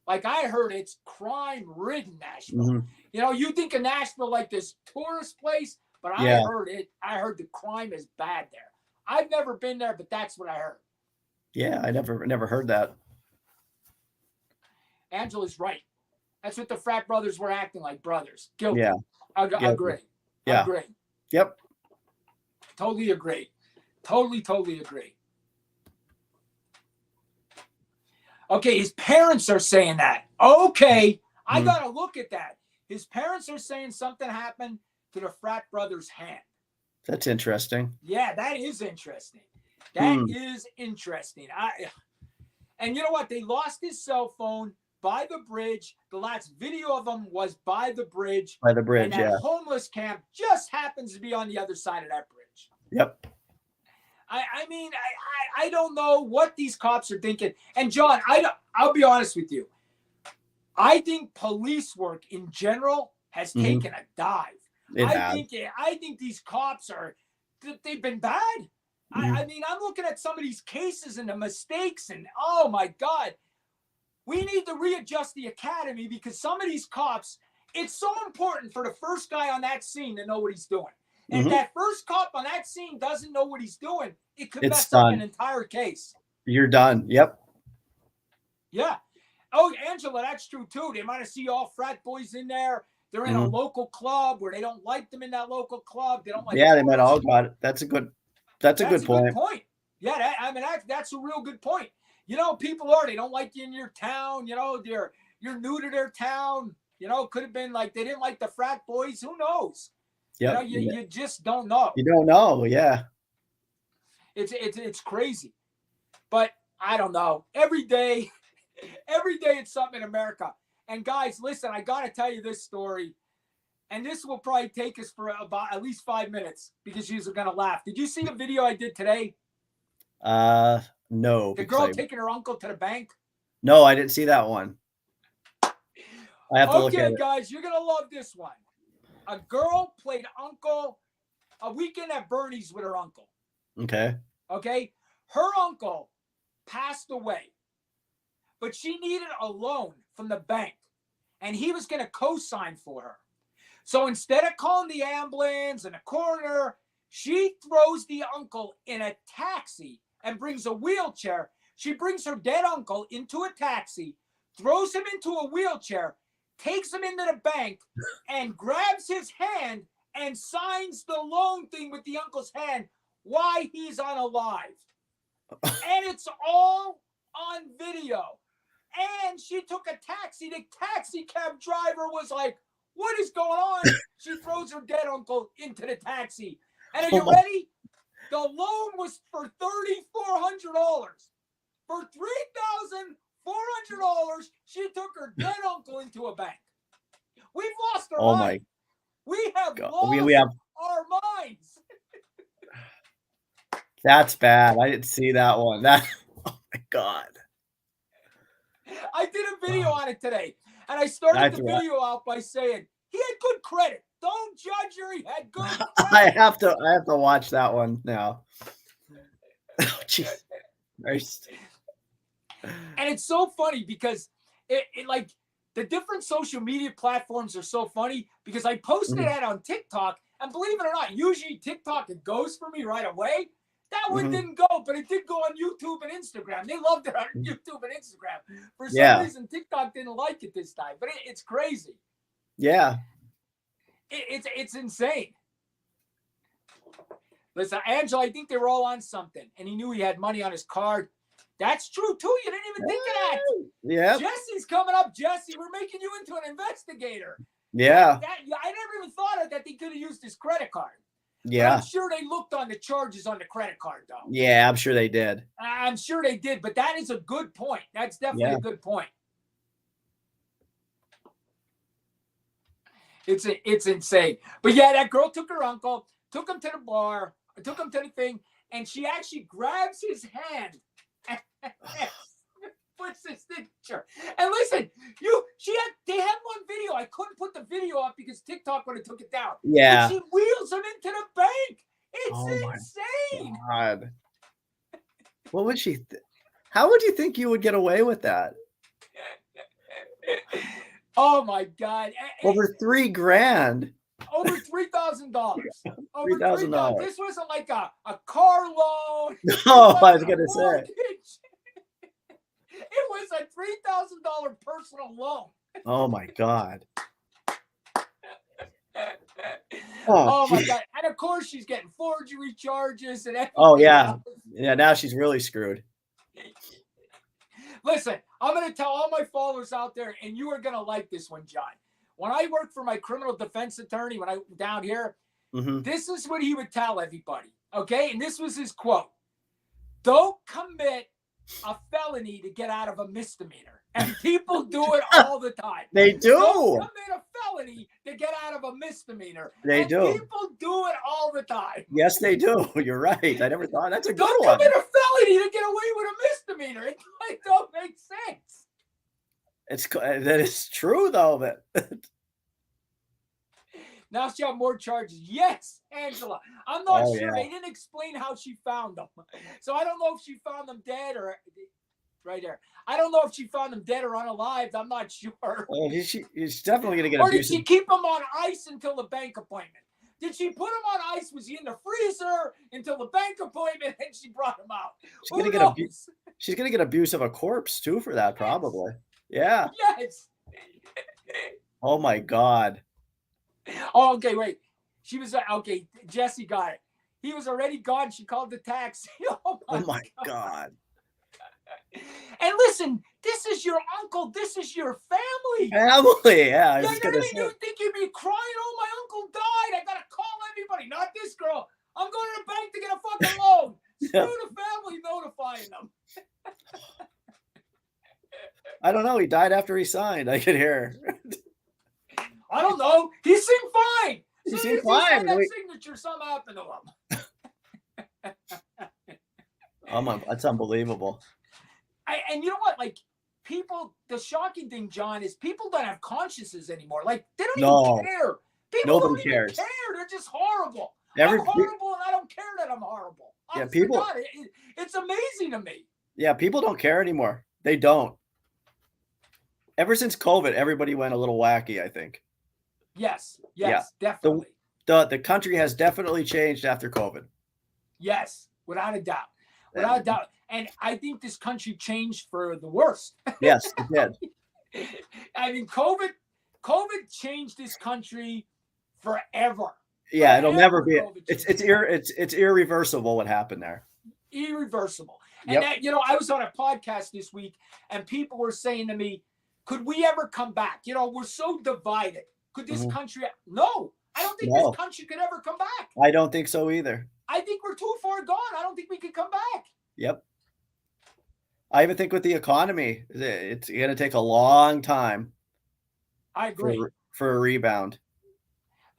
Like I heard it's crime-ridden Nashville. You know, you think of Nashville like this tourist place, but I heard it. I heard the crime is bad there. I've never been there, but that's what I heard. Yeah, I never heard that. Angela's right. That's what the frat brothers were acting like, brothers. Guilty. Yeah. I agree. Yeah. I agree. Yep. Totally agree. Totally agree. Okay, his parents are saying that. Okay, I got to look at that. His parents are saying something happened to the frat brother's hand. That's interesting. Yeah, that is interesting. That is interesting. And you know what? They lost his cell phone by the bridge. The last video of him was by the bridge. By the bridge, and that homeless camp just happens to be on the other side of that bridge. Yep. I mean, I don't know what these cops are thinking. And John, I'll be honest with you. I think police work in general has taken a dive. I think these cops they've been bad. I mean, I'm looking at some of these cases and the mistakes, and oh my God, we need to readjust the academy because some of these cops, it's so important for the first guy on that scene to know what he's doing. And if that first cop on that scene doesn't know what he's doing, it could mess up an entire case. You're done. Yep. Yeah. Oh, Angela, that's true too. They might have seen all frat boys in there. They're in a local club where they don't like them in that local club. They don't like. Yeah, they might all got it. That's a good point. Yeah, that's a real good point. You know, people they don't like you in your town. You know, you're new to their town. You know, could have been like they didn't like the frat boys. Who knows? Yeah, you just don't know. You don't know. Yeah, it's crazy, but I don't know. Every day it's something in America. And guys, listen, I got to tell you this story, and this will probably take us for about at least 5 minutes because you're going to laugh. Did you see the video I did today? No. The girl taking her uncle to the bank? No, I didn't see that one. I have to look at it. Okay, guys, you're going to love this one. A girl played uncle a weekend at Bernie's with her uncle. Okay. Her uncle passed away, but she needed a loan from the bank, and he was going to co-sign for her. So instead of calling the ambulance and a coroner, she throws the uncle in a taxi and brings a wheelchair. She brings her dead uncle into a taxi, throws him into a wheelchair, takes him into the bank, and grabs his hand and signs the loan thing with the uncle's hand while he's unalive. And it's all on video. And she took a taxi. The taxi cab driver was like, what is going on? She throws her dead uncle into the taxi. And are you ready? The loan was for $3,400. For $3,400, she took her dead uncle into a bank. We've lost our mind. We have lost our minds. That's bad. I didn't see that one. Oh my God. I did a video on it today, and I started the video out by saying he had good credit. Don't judge her. He had good credit. I have to watch that one now. Oh, jeez. Nice. And it's so funny because it like the different social media platforms are so funny because I posted Mhm. that on TikTok, and believe it or not, usually TikTok it goes for me right away. That one Mhm. didn't go, but it did go on YouTube and Instagram. They loved it on YouTube and Instagram. For some Yeah. reason, TikTok didn't like it this time, but it's crazy. Yeah. It's insane. Listen, Angela, I think they were all on something, and he knew he had money on his card. That's true too. You didn't even think of that. Yeah. Jesse's coming up, Jesse. We're making you into an investigator. Yeah. I never even thought of that. They could have used his credit card. But Yeah. I'm sure they looked on the charges on the credit card, though. Yeah, I'm sure they did. I'm sure they did, but that is a good point. That's definitely Yeah. a good point. It's insane. But yeah, that girl took her uncle, took him to the bar, took him to the thing, and she actually grabs his hand and puts his signature. And listen, they had one video. I couldn't put the video up because TikTok would have took it down. Yeah. And she wheels him into the bank. It's Oh my insane. God. What would she? How would you think you would get away with that? Oh my God. Over $3,000. Over $3,000. Over $3,000. This wasn't like a car loan. Oh, I was gonna say. It was a $3,000 personal loan. Oh my God. Oh my God. And of course she's getting forgery charges and everything. Oh yeah. else. Yeah, now she's really screwed. Listen, I'm going to tell all my followers out there, and you are going to like this one, John. When I worked for my criminal defense attorney, when I down here, this is what he would tell everybody. Okay. And this was his quote. Don't commit a felony to get out of a misdemeanor. And people do it all the time. They do. Don't commit a felony to get out of a misdemeanor. They do. People do it all the time. Yes, they do. You're right. I never thought. That's a good Don't one. commit a felony to get away with a misdemeanor. It don't make sense. That is true though. But Now she have more charges. Yes, Angela. I'm not Oh, sure. yeah. They didn't explain how she found them. So I don't know if she found them dead or right there. I don't know if she found them dead or unalived. I'm not sure. he's definitely gonna get Or did abusive. she keep them on ice until the bank appointment? Did she put them on ice? Was he in the freezer until the bank appointment and she brought him out? She's gonna get abuse of a corpse too for that, probably. Yeah. Yes. Oh my God. Oh, okay, wait. She was okay. Jesse got it. He was already gone. She called the taxi. Oh my God. And listen, this is your uncle. This is your family. Family. Yeah. I Yeah, was gonna say. you think you'd be crying? Oh, my uncle died. I gotta call everybody. Not this girl. I'm going to the bank to get a fucking loan. Yeah. Screw the family notifying them. I don't know. He died after he signed. I could hear. I don't know. He seemed fine. He Soon seemed as he said fine. that signature, something happened to him. That's unbelievable. And you know what? Like, people, the shocking thing, John, is people don't have consciences anymore. Like, they don't even care. People Nobody don't cares. even care. They're just horrible. I'm horrible, and I don't care that I'm horrible. Yeah, people. It's amazing to me. Yeah, people don't care anymore. They don't. Ever since COVID, everybody went a little wacky, I think. Yes, definitely. The country has definitely changed after COVID. Yes, without a doubt. Without a doubt. And I think this country changed for the worst. Yes, it did. I mean, COVID changed this country forever. Yeah, it'll never be. COVID It's irreversible what happened there. Irreversible. And that, I was on a podcast this week, and people were saying to me, could we ever come back? We're so divided. Could this country? No, I don't think this country could ever come back. I don't think so either. I think we're too far gone. I don't think we could come back. Yep. I even think with the economy, it's going to take a long time. I agree. For a rebound.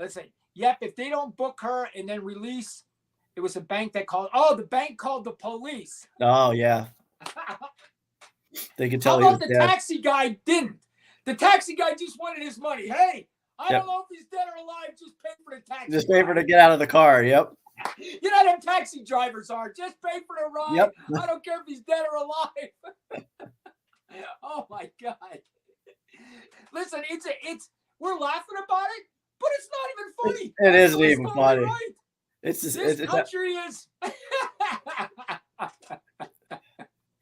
Let's say, yep, if they don't book her and then release, it was a bank that called. Oh, the bank called the police. Oh, yeah. They could tell. How about the taxi guy didn't? The taxi guy just wanted his money. Hey, I don't know if he's dead or alive. Just pay for the taxi. Just pay for to get out of the car. Yep. You know them taxi drivers are. Just pay for the ride. Yep. I don't care if he's dead or alive. Oh my God. Listen, it's we're laughing about it, but it's not even funny. It isn't He's even totally funny. Right. It's just, This country is.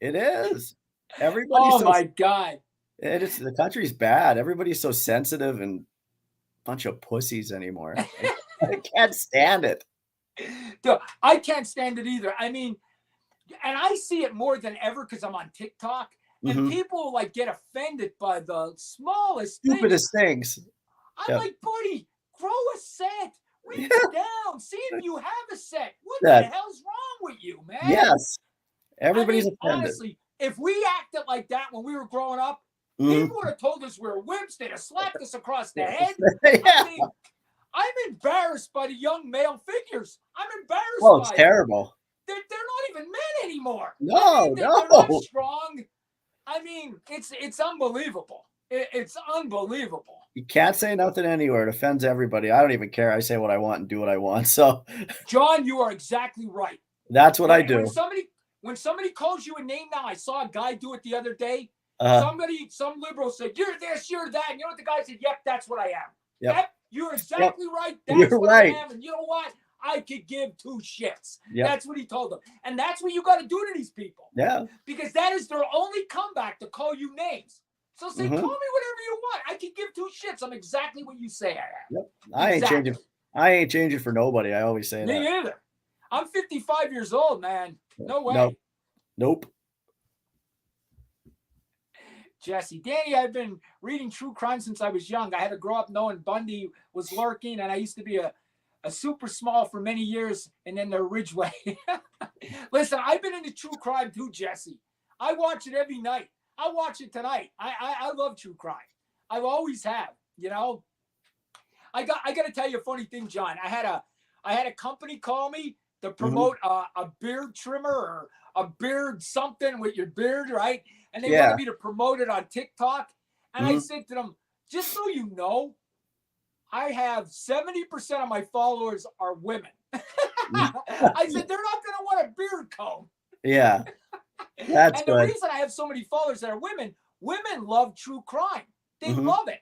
it is. Everybody's Oh my God. the country's bad. Everybody's so sensitive and a bunch of pussies anymore. I can't stand it. Dude, I can't stand it either. I mean, and I see it more than ever because I'm on TikTok, and Mhm. people like get offended by the smallest Stupidest things. I'm Yeah. like, buddy, grow a set. Reach down. See if you have a set. What Yeah. the hell's wrong with you, man? Yes. Everybody's I mean, offended. honestly, if we acted like that when we were growing up, Mhm. people would have told us we were wimps. They'd have slapped us across the head. Yeah. I mean, I'm embarrassed by the young male figures. I'm embarrassed Well, by it's them. terrible. They're not even men anymore. No, I mean, they're not no. strong. I mean, it's unbelievable. It's unbelievable. You can't say nothing anywhere. It offends everybody. I don't even care. I say what I want and do what I want. So John, you are exactly right. that's what I do. When somebody calls you a name now, I saw a guy do it the other day. Some liberal said, "You're this, you're that." And you know what the guy said? Yep, that's what I am. Yep, you're exactly right. That's You're what right. I am. And you know what? I could give two shits. Yep. That's what he told them. And that's what you got to do to these people. Yeah. Because that is their only comeback to call you names. So say, call me whatever you want. I can give two shits. I'm exactly what you say I am. Yep. I ain't changing for nobody. I always say Me that. either. I'm 55 years old, man. No way. Nope. Jesse, Danny, I've been reading true crime since I was young. I had to grow up knowing Bundy was lurking, and I used to be a super small for many years, and then the Ridgeway. Listen, I've been into true crime too, Jesse. I watch it every night. I watch it tonight. I love true crime. I always have. You know, I got to tell you a funny thing, John. I had a company call me to promote a beard trimmer or a beard something with your beard, right? And they wanted me to promote it on TikTok. And I said to them, just so you know, I have 70% of my followers are women. I said, they're not going to want a beard comb. Yeah. That's and good. The reason I have so many followers that are women love true crime. They love it.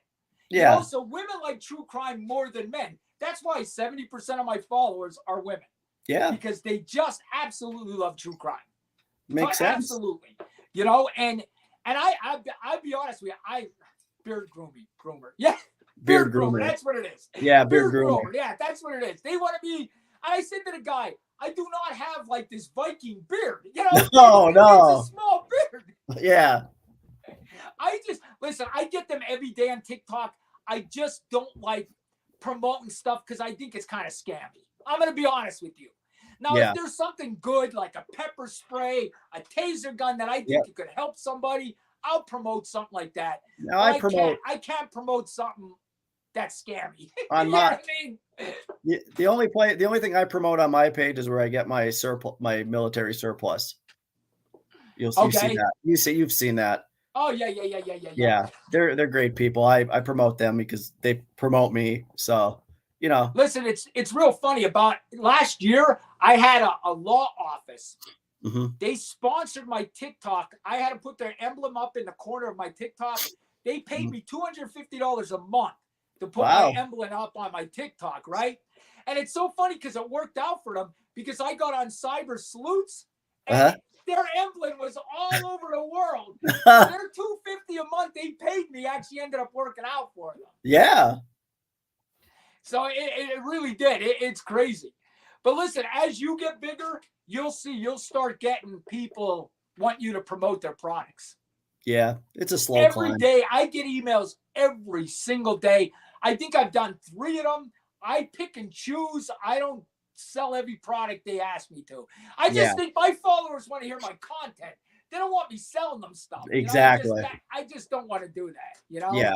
Yeah. You know, so women like true crime more than men. That's why 70% of my followers are women. Yeah. Because they just absolutely love true crime. Makes sense. Absolutely. You know, and I'll be honest with you, beard groomer. Yeah. Beard groomer. That's what it is. Yeah, beard groomer. Yeah, that's what it is. They want to be. I said to the guy, I do not have like this Viking beard. You know, no. It's a small beard. Yeah. Listen, I get them every day on TikTok. I just don't like promoting stuff because I think it's kind of scammy. I'm going to be honest with you. Now, if there's something good like a pepper spray, a taser gun that I think it could help somebody, I'll promote something like that. No, I can't promote something that's scammy. I'm you know not. What I mean? The only thing I promote on my page is where I get my military surplus. You've seen that. You've seen that. Oh yeah. Yeah, they're great people. I promote them because they promote me. So, you know. Listen, it's real funny. About last year, I had a law office. They sponsored my TikTok. I had to put their emblem up in the corner of my TikTok. They paid me $250 a month to put my emblem up on my TikTok, right? And it's so funny because it worked out for them because I got on Cyber Sleuths and their emblem was all over the world. So their $250 a month they paid me actually ended up working out for them. Yeah. So it really did. It's crazy. But listen, as you get bigger, you'll start getting people want you to promote their products. Yeah, it's a slow climb. Every day, I get emails every single day. I think I've done 3 of them. I pick and choose. I don't sell every product they ask me to. I just think my followers want to hear my content. They don't want me selling them stuff. Exactly. You know? I just don't want to do that. You know? Yeah.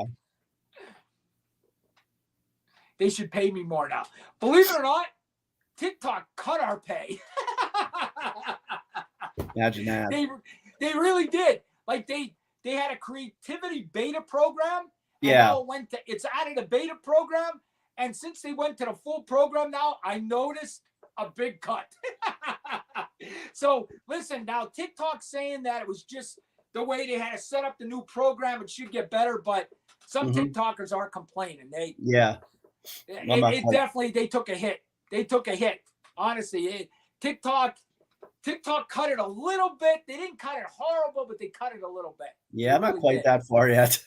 They should pay me more now. Believe it or not, TikTok cut our pay. Imagine that. They really did. Like they had a creativity beta program. And now it's added a beta program. And since they went to the full program now, I noticed a big cut. So listen, now TikTok's saying that it was just the way they had to set up the new program. It should get better, but some TikTokers are complaining. Yeah. It definitely, they took a hit. They took a hit. Honestly, TikTok cut it a little bit. They didn't cut it horrible, but they cut it a little bit. Yeah, I'm not quite that far yet.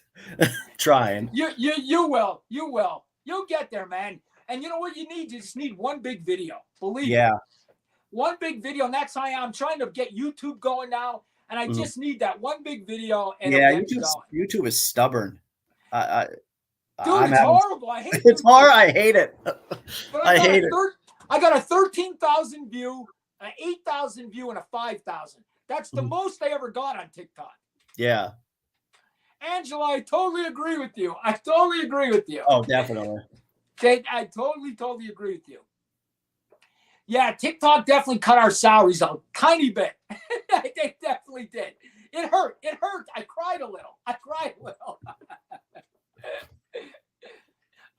Trying. You will. You'll get there, man. And you know what you need? You just need one big video. Believe me. One big video, and that's how I'm trying to get YouTube going now. And I just need that one big video. And YouTube is stubborn. Dude, it's horrible. I hate it. It's hard. I hate it. But I hate it. I got a 13,000 view, an 8,000 view, and a 5,000. That's the most I ever got on TikTok. Yeah. Angela, I totally agree with you. Oh, definitely. I totally agree with you. Yeah, TikTok definitely cut our salaries a tiny bit. They definitely did. It hurt. I cried a little.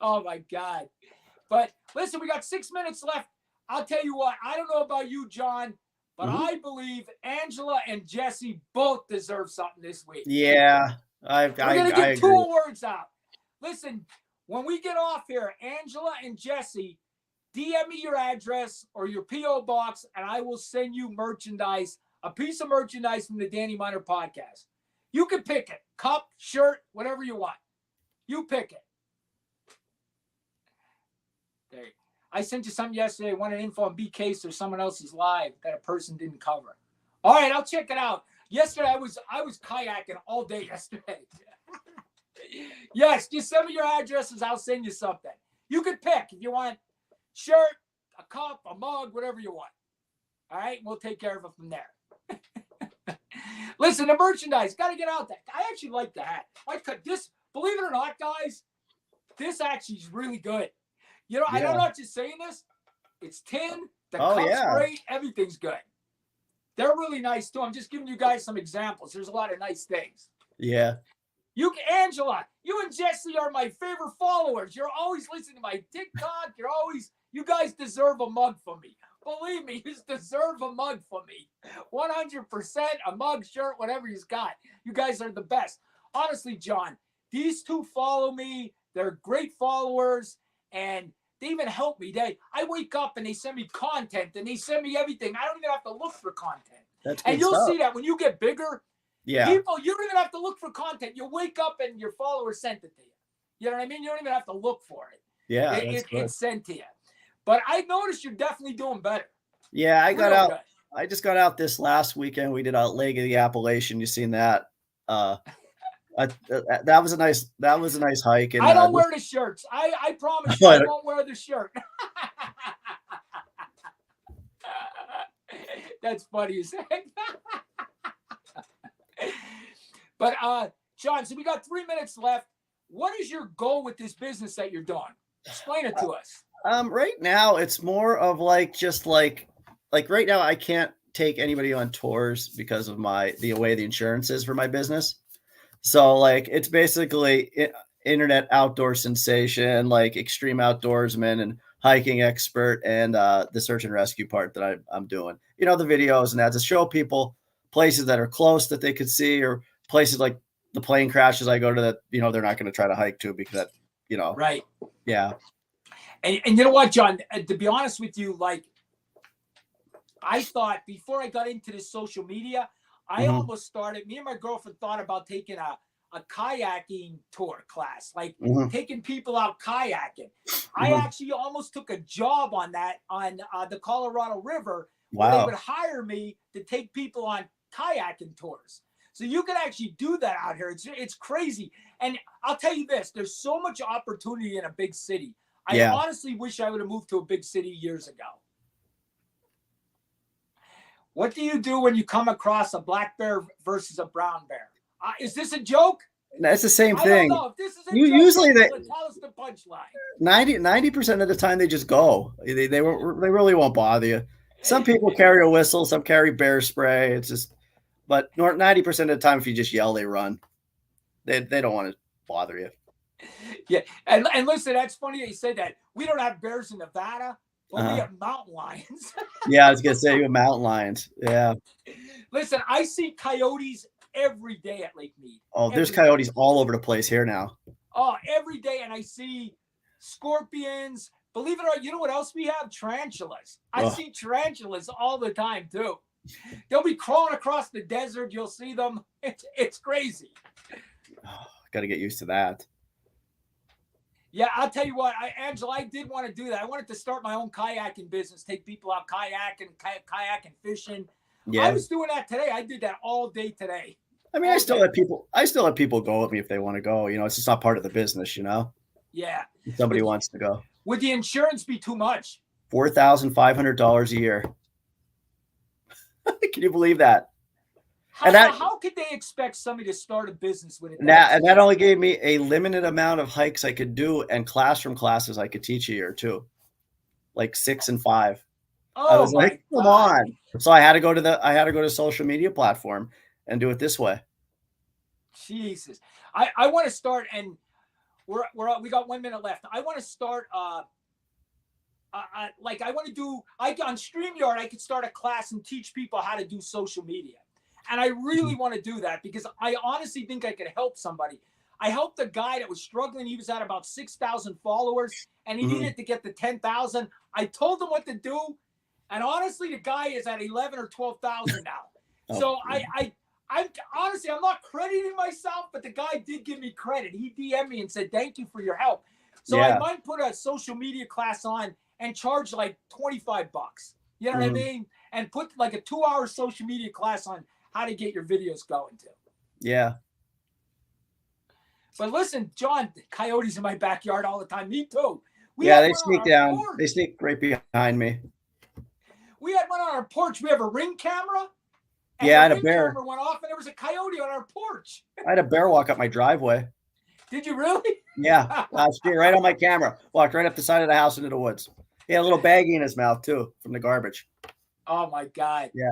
Oh, my God. But listen, we got 6 minutes left. I'll tell you what. I don't know about you, John, but I believe Angela and Jesse both deserve something this week. Yeah. We're going to get 2 awards out. Listen, when we get off here, Angela and Jesse, DM me your address or your P.O. box, and I will send you merchandise, a piece of merchandise from the Danny Miner podcast. You can pick it. Cup, shirt, whatever you want. You pick it. There. I sent you something yesterday. I wanted info on BK or someone else's live that a person didn't cover. All right, I'll check it out. Yesterday, I was kayaking all day yesterday. Yes, just send me your addresses. I'll send you something. You could pick if you want shirt, a cup, a mug, whatever you want. All right, we'll take care of it from there. Listen, the merchandise, got to get out there. I actually like the hat. I could this, believe it or not, guys, this actually is really good. You know, I'm not just saying this. It's tin, the cup's great, everything's good. They're really nice too. I'm just giving you guys some examples. There's a lot of nice things. Yeah. Angela, you and Jesse are my favorite followers. You're always listening to my TikTok. You guys deserve a mug from me. Believe me, you deserve a mug from me. 100%, a mug, shirt, whatever you've got. You guys are the best. Honestly, John, these 2 follow me. They're great followers, and they even help me. I wake up and they send me content, and they send me everything. I don't even have to look for content. That's good and you'll stuff. see that when you get bigger. Yeah. People, you don't even have to look for content. You wake up and your followers sent it to you. You know what I mean? You don't even have to look for it. Yeah, it's sent to you. But I noticed you're definitely doing better. Yeah, I got out. I just got out this last weekend. We did a Lake of the Appalachian. You seen that? That was a nice hike. And I don't wear the shirts. I promise you, I won't wear the shirt. That's funny you said. But John, so we got 3 minutes left. What is your goal with this business that you're doing? Explain it to us. Right now it's more of like right now I can't take anybody on tours because of the way the insurance is for my business. So like it's basically internet outdoor sensation, like extreme outdoorsman and hiking expert, and the search and rescue part that I'm doing. You know, the videos and that to show people places that are close that they could see, or places like the plane crashes I go to that, you know, they're not going to try to hike to because that, you know. Right. Yeah. And you know what, John, to be honest with you, like I thought before I got into this social media, I almost started, me and my girlfriend thought about taking a kayaking tour class, like taking people out kayaking. I actually almost took a job on that on the Colorado River. Wow. Where they would hire me to take people on kayaking tours. So you can actually do that out here. It's crazy. And I'll tell you this, there's so much opportunity in a big city. I honestly wish I would have moved to a big city years ago. What do you do when you come across a black bear versus a brown bear? Is this a joke? That's the same thing. I don't know. If this is a joke, usually tell us the punchline. 90% of the time they just go. They really won't bother you. Some people carry a whistle, some carry bear spray. It's just, but 90% of the time, if you just yell, they run. They don't want to bother you. Yeah, and listen, that's funny that you said that. We don't have bears in Nevada. Well, we have mountain lions. Yeah, I was gonna say you have mountain lions. Yeah. Listen, I see coyotes every day at Lake Mead. Oh, there's Every day. coyotes all over the place here now. Oh, every day, and I see scorpions. Believe it or not, you know what else we have? Tarantulas. I Ugh. see tarantulas all the time too. They'll be crawling across the desert. You'll see them. It's crazy. Oh, got to get used to that. Yeah, I'll tell you what, Angela, I did want to do that. I wanted to start my own kayaking business, take people out kayaking fishing. Yeah. I was doing that today. I did that all day today. I mean, I still let people go with me if they want to go. You know, it's just not part of the business, you know? Yeah. If somebody wants to go. Would the insurance be too much? $4,500 a year. Can you believe that? How could they expect somebody to start a business with it? And that only gave me a limited amount of hikes I could do and classroom classes I could teach a year too, like 6 and 5. Oh, I was like, come on. So I had to go to social media platform and do it this way. Jesus. I want to start, and we got 1 minute left. I want to start like I want to do on StreamYard, I could start a class and teach people how to do social media. And I really want to do that because I honestly think I could help somebody. I helped a guy that was struggling. He was at about 6,000 followers and he needed to get to 10,000. I told him what to do. And honestly, the guy is at 11 or 12,000 now. So I'm honestly, I'm not crediting myself, but the guy did give me credit. He DM'd me and said, thank you for your help. So I might put a social media class on and charge like $25. You know what I mean? And put like a 2-hour social media class on how to get your videos going too. Yeah. But listen, John, coyotes in my backyard all the time. Me too. They sneak down. Porch. They sneak right behind me. We had one on our porch. We have a Ring camera. And I had a bear. Camera went off and there was a coyote on our porch. I had a bear walk up my driveway. Did you really? Yeah, last year, right on my camera. Walked right up the side of the house into the woods. He had a little baggie in his mouth too from the garbage. Oh my God. Yeah.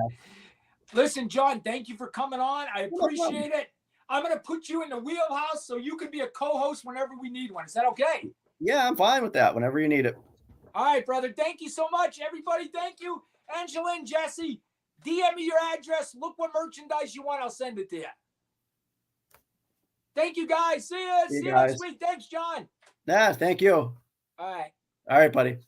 Listen, John, thank you for coming on. I appreciate it. I'm going to put you in the wheelhouse so you can be a co-host whenever we need one. Is that okay? Yeah, I'm fine with that whenever you need it. All right, brother. Thank you so much. Everybody, thank you. Angela and Jesse, DM me your address. Look what merchandise you want. I'll send it to you. Thank you, guys. See you next week. Thanks, John. Yeah, thank you. All right. All right, buddy.